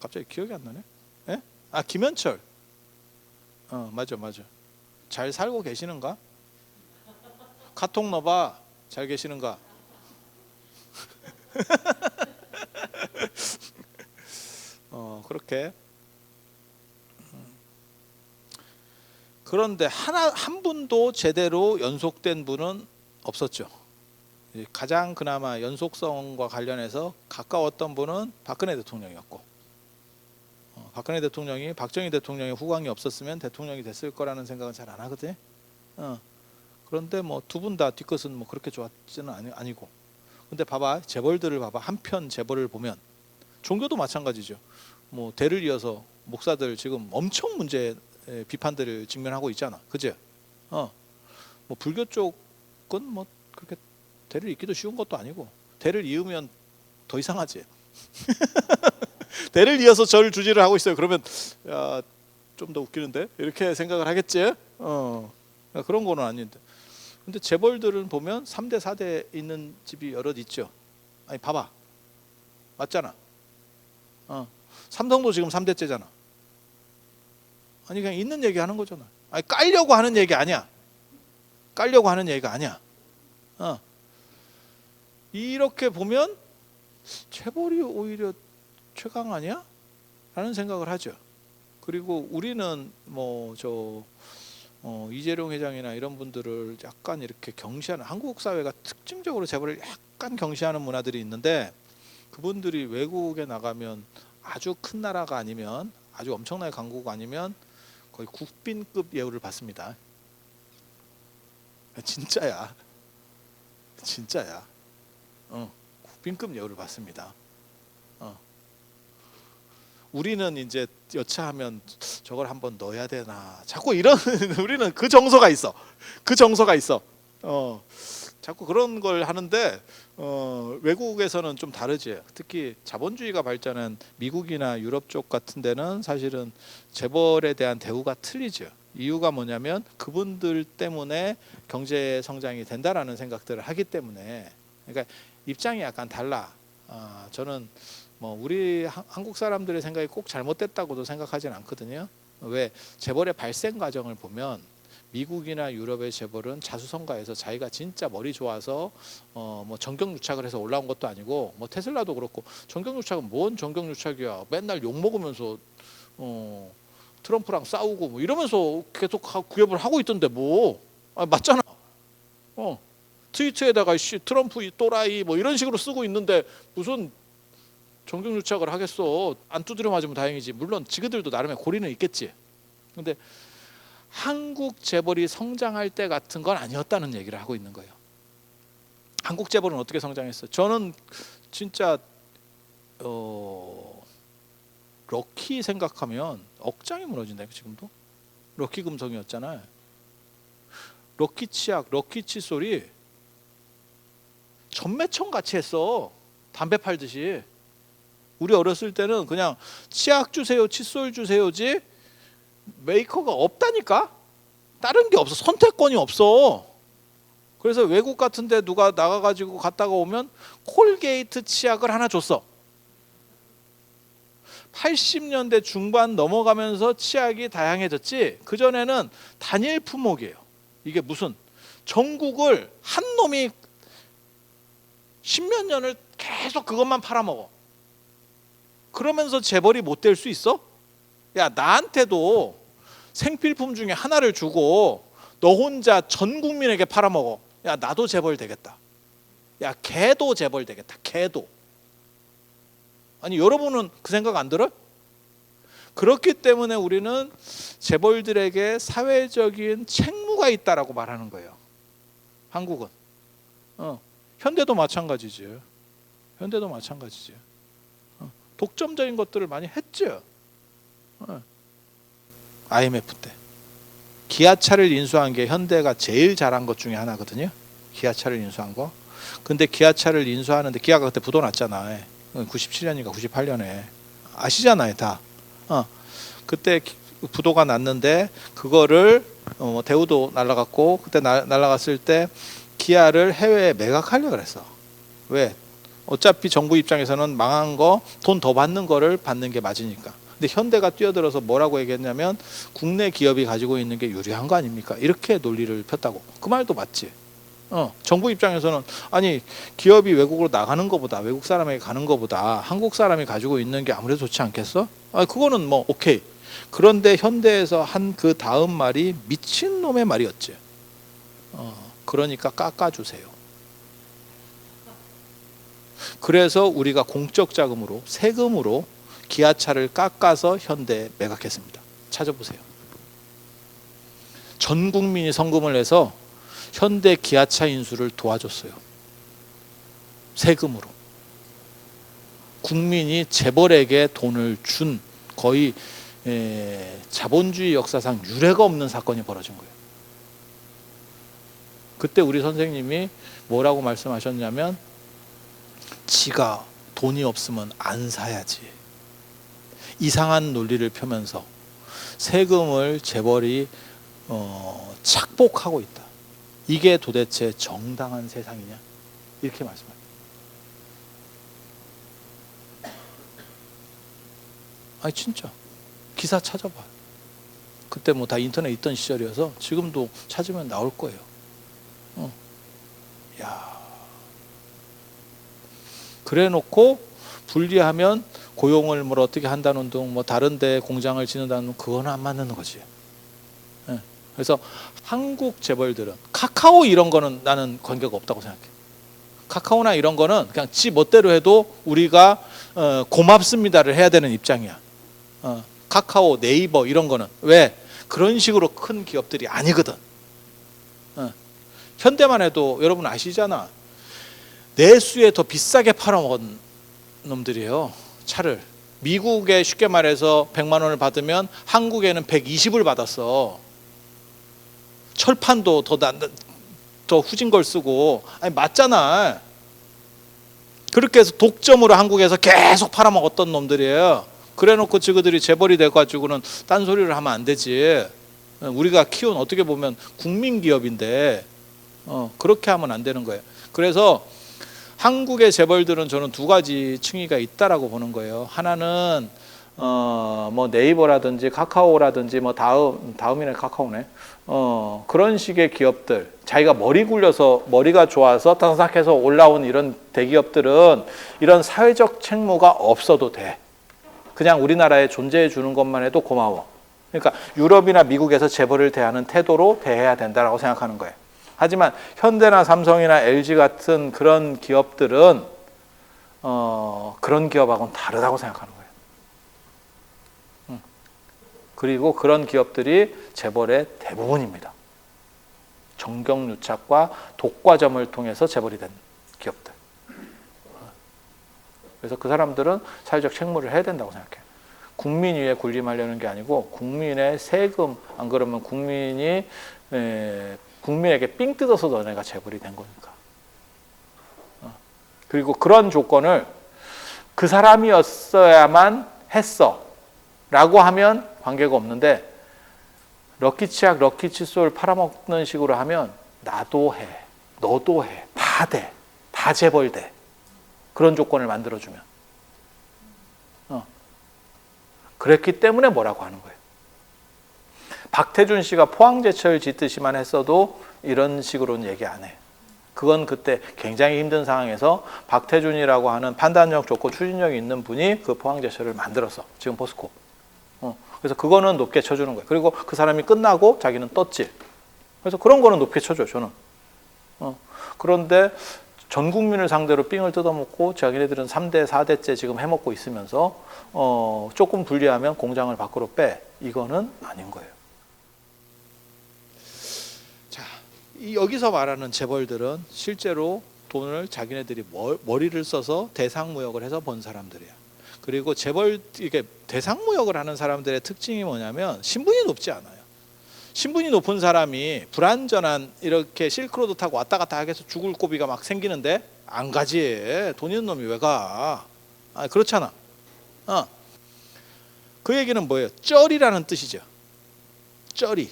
갑자기 기억이 안 나네. 예? 김현철. 맞아. 잘 살고 계시는가? 카톡 넣어봐. 잘 계시는가? 그렇게. 그런데 한 분도 제대로 연속된 분은 없었죠. 가장 그나마 연속성과 관련해서 가까웠던 분은 박근혜 대통령이었고, 박근혜 대통령이 박정희 대통령의 후광이 없었으면 대통령이 됐을 거라는 생각은 잘 안 하거든요. 그런데 뭐 두 분 다 뒤끝은 뭐 그렇게 좋았지는 아니고. 근데 봐봐, 재벌들을 봐봐. 한편 재벌을 보면 종교도 마찬가지죠. 뭐 대를 이어서 목사들 지금 엄청 문제 비판들을 직면하고 있잖아. 그죠? 뭐 불교 쪽은 뭐 그렇게 대를 잇기도 쉬운 것도 아니고, 대를 이으면 더 이상하지. 대를 이어서 절 주지를 하고 있어요. 그러면 좀 더 웃기는데 이렇게 생각을 하겠지. 그런 거는 아닌데. 근데 재벌들은 보면 3대 4대 있는 집이 여럿 있죠. 아니 봐봐, 맞잖아. 삼성도 지금 3대째잖아. 아니 그냥 있는 얘기 하는 거잖아. 아니 깔려고 하는 얘기 아니야. 깔려고 하는 얘기가 아니야. 이렇게 보면 재벌이 오히려 최강 아니야? 라는 생각을 하죠. 그리고 우리는 이재룡 회장이나 이런 분들을 약간 이렇게 경시하는, 한국 사회가 특징적으로 재벌을 약간 경시하는 문화들이 있는데, 그분들이 외국에 나가면 아주 큰 나라가 아니면, 아주 엄청나게 강국 아니면 거의 국빈급 예우를 받습니다. 진짜야. 국빈급 예우를 받습니다. 우리는 이제 여차하면 저걸 한번 넣어야 되나, 자꾸 이런 우리는 그 정서가 있어. 자꾸 그런 걸 하는데 외국에서는 좀 다르지. 특히 자본주의가 발전한 미국이나 유럽 쪽 같은 데는 사실은 재벌에 대한 대우가 틀리죠. 이유가 뭐냐면 그분들 때문에 경제 성장이 된다라는 생각들을 하기 때문에. 그러니까 입장이 약간 달라. 저는 우리 한국 사람들의 생각이 꼭 잘못됐다고도 생각하진 않거든요. 왜? 재벌의 발생 과정을 보면 미국이나 유럽의 재벌은 자수성가해서 자기가 진짜 머리 좋아서 정경유착을 해서 올라온 것도 아니고, 테슬라도 그렇고. 정경유착은 뭔 정경유착이야. 맨날 욕 먹으면서 트럼프랑 싸우고 이러면서 계속 구협을 하고 있던데 맞잖아. 트위터에다가 트럼프 또라이 이런 식으로 쓰고 있는데 무슨 정경유착을 하겠어. 안 두드려 맞으면 다행이지. 물론 지그들도 나름의 고리는 있겠지. 근데 한국 재벌이 성장할 때 같은 건 아니었다는 얘기를 하고 있는 거예요. 한국 재벌은 어떻게 성장했어? 저는 진짜 럭키 생각하면 억장이 무너진다. 지금도 럭키 금성이었잖아요. 럭키 치약, 럭키 칫솔이 전매청 같이 했어. 담배 팔듯이. 우리 어렸을 때는 그냥 치약 주세요, 칫솔 주세요지 메이커가 없다니까. 다른 게 없어. 선택권이 없어. 그래서 외국 같은 데 누가 나가가지고 갔다가 오면 콜게이트 치약을 하나 줬어. 80년대 중반 넘어가면서 치약이 다양해졌지. 그전에는 단일 품목이에요. 이게 무슨 전국을 한 놈이 10몇 년을 계속 그것만 팔아먹어. 그러면서 재벌이 못 될 수 있어? 야, 나한테도 생필품 중에 하나를 주고 너 혼자 전 국민에게 팔아먹어. 야, 나도 재벌 되겠다. 야, 걔도 재벌 되겠다. 걔도. 아니, 여러분은 그 생각 안 들어요? 그렇기 때문에 우리는 재벌들에게 사회적인 책무가 있다라고 말하는 거예요. 한국은. 현대도 마찬가지죠. 독점적인 것들을 많이 했죠. IMF 때 기아차를 인수한 게 현대가 제일 잘한 것 중에 하나거든요. 기아차를 인수한 거. 근데 기아차를 인수하는데, 기아가 그때 부도 났잖아. 97년인가 98년에 아시잖아요, 다. 그때 부도가 났는데 그거를 대우도 날라갔고, 그때 날라갔을 때 기아를 해외에 매각하려고 그랬어. 왜? 어차피 정부 입장에서는 망한 거 돈 더 받는 거를 받는 게 맞으니까. 근데 현대가 뛰어들어서 뭐라고 얘기했냐면 국내 기업이 가지고 있는 게 유리한 거 아닙니까? 이렇게 논리를 폈다고. 그 말도 맞지. 정부 입장에서는 아니 기업이 외국으로 나가는 것보다, 외국 사람에게 가는 것보다 한국 사람이 가지고 있는 게 아무래도 좋지 않겠어? 그거는 오케이. 그런데 현대에서 한 그 다음 말이 미친놈의 말이었지. 그러니까 깎아주세요. 그래서 우리가 공적 자금으로, 세금으로 기아차를 깎아서 현대에 매각했습니다. 찾아보세요. 전 국민이 성금을 내서 현대 기아차 인수를 도와줬어요. 세금으로. 국민이 재벌에게 돈을 준, 거의 자본주의 역사상 유례가 없는 사건이 벌어진 거예요. 그때 우리 선생님이 뭐라고 말씀하셨냐면, 지가 돈이 없으면 안 사야지. 이상한 논리를 펴면서 세금을 재벌이 착복하고 있다. 이게 도대체 정당한 세상이냐? 이렇게 말씀합니다. 아니 진짜 기사 찾아봐. 그때 뭐 다 인터넷 있던 시절이어서 지금도 찾으면 나올 거예요. 야, 그래놓고 분리하면 고용을 뭐 어떻게 한다는 등 뭐 다른데 공장을 짓는다는 그거는 안 맞는 거지. 그래서 한국 재벌들은 카카오 이런 거는 나는 관계가 없다고 생각해. 카카오나 이런 거는 그냥 지 멋대로 해도 우리가 고맙습니다를 해야 되는 입장이야. 카카오, 네이버 이런 거는 왜 그런 식으로 큰 기업들이 아니거든. 현대만 해도 여러분 아시잖아. 내수에 더 비싸게 팔아먹은 놈들이에요. 차를. 미국에 쉽게 말해서 100만 원을 받으면 한국에는 120을 받았어. 철판도 더 후진 걸 쓰고. 아니 맞잖아. 그렇게 해서 독점으로 한국에서 계속 팔아먹었던 놈들이에요. 그래놓고 지그들이 재벌이 돼가지고는 딴소리를 하면 안 되지. 우리가 키운 어떻게 보면 국민기업인데 그렇게 하면 안 되는 거예요. 그래서 한국의 재벌들은 저는 두 가지 층위가 있다라고 보는 거예요. 하나는 뭐 네이버라든지 카카오라든지 뭐 다음이네 카카오네. 그런 식의 기업들, 자기가 머리 굴려서 머리가 좋아서 따삭해서 올라온 이런 대기업들은 이런 사회적 책무가 없어도 돼. 그냥 우리나라에 존재해 주는 것만 해도 고마워. 그러니까 유럽이나 미국에서 재벌을 대하는 태도로 대해야 된다라고 생각하는 거예요. 하지만 현대나 삼성이나 LG 같은 그런 기업들은 그런 기업하고는 다르다고 생각하는 거예요. 그리고 그런 기업들이 재벌의 대부분입니다. 정경유착과 독과점을 통해서 재벌이 된 기업들. 그래서 그 사람들은 사회적 책무를 해야 된다고 생각해요. 국민 위에 군림하려는 게 아니고 국민의 세금, 안 그러면 국민에게 삥 뜯어서 너네가 재벌이 된 거니까. 그리고 그런 조건을 그 사람이었어야만 했어 라고 하면 관계가 없는데, 럭키치약 럭키칫솔 팔아먹는 식으로 하면 나도 해, 너도 해, 다 돼, 다 재벌 돼. 그런 조건을 만들어주면. 그랬기 때문에 뭐라고 하는 거예요. 박태준 씨가 포항제철 짓듯이만 했어도 이런 식으로는 얘기 안 해. 그건 그때 굉장히 힘든 상황에서 박태준이라고 하는 판단력 좋고 추진력이 있는 분이 그 포항제철을 만들었어. 지금 포스코. 그래서 그거는 높게 쳐주는 거예요. 그리고 그 사람이 끝나고 자기는 떴지. 그래서 그런 거는 높게 쳐줘요, 저는. 그런데 전 국민을 상대로 삥을 뜯어먹고 자기네들은 3대, 4대째 지금 해먹고 있으면서 조금 불리하면 공장을 밖으로 빼. 이거는 아닌 거예요. 자, 여기서 말하는 재벌들은 실제로 돈을 자기네들이 머리를 써서 대상무역을 해서 번 사람들이야. 그리고 재벌, 이게 대상무역을 하는 사람들의 특징이 뭐냐면 신분이 높지 않아요. 신분이 높은 사람이 불안전한 이렇게 실크로드 타고 왔다 갔다 하게 해서 죽을 고비가 막 생기는데 안 가지. 돈 있는 놈이 왜 가? 그렇잖아. 그 얘기는 뭐예요? 쩔이라는 뜻이죠. 쩔이.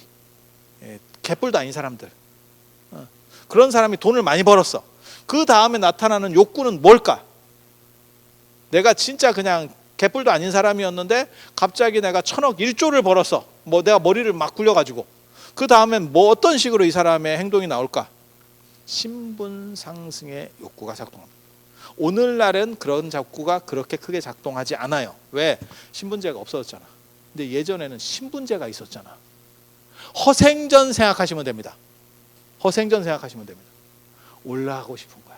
개뿔도 아닌 사람들. 그런 사람이 돈을 많이 벌었어. 그 다음에 나타나는 욕구는 뭘까? 내가 진짜 그냥 개뿔도 아닌 사람이었는데 갑자기 내가 1,000억 1조를 벌었어. 뭐 내가 머리를 막 굴려가지고. 그 다음엔 뭐 어떤 식으로 이 사람의 행동이 나올까? 신분 상승의 욕구가 작동합니다. 오늘날은 그런 욕구가 그렇게 크게 작동하지 않아요. 왜? 신분제가 없어졌잖아. 근데 예전에는 신분제가 있었잖아. 허생전 생각하시면 됩니다. 허생전 생각하시면 됩니다. 올라가고 싶은 거야.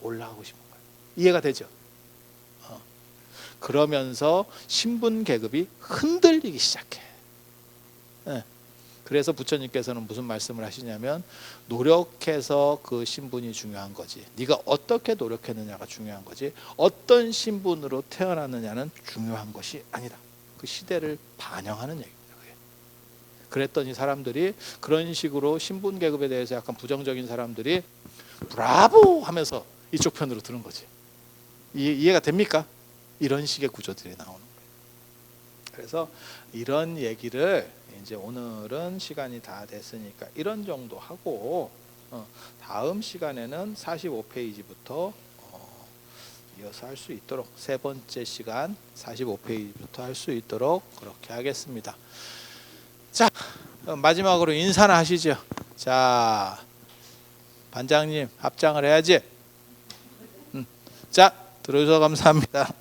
올라가고 싶은 거야. 이해가 되죠? 그러면서 신분 계급이 흔들리기 시작해. 그래서 부처님께서는 무슨 말씀을 하시냐면 노력해서 그 신분이 중요한 거지. 네가 어떻게 노력했느냐가 중요한 거지. 어떤 신분으로 태어났느냐는 중요한 것이 아니다. 그 시대를 반영하는 얘기입니다. 그랬더니 사람들이 그런 식으로 신분 계급에 대해서 약간 부정적인 사람들이 브라보 하면서 이쪽 편으로 드는 거지. 이해가 됩니까? 이런 식의 구조들이 나오는 거예요. 그래서 이런 얘기를 이제 오늘은 시간이 다 됐으니까 이런 정도 하고 다음 시간에는 45페이지부터 이어서 할 수 있도록 세 번째 시간 45페이지부터 할 수 있도록 그렇게 하겠습니다. 자, 마지막으로 인사나 하시죠. 자, 반장님 합장을 해야지. 자, 들어주셔서 감사합니다.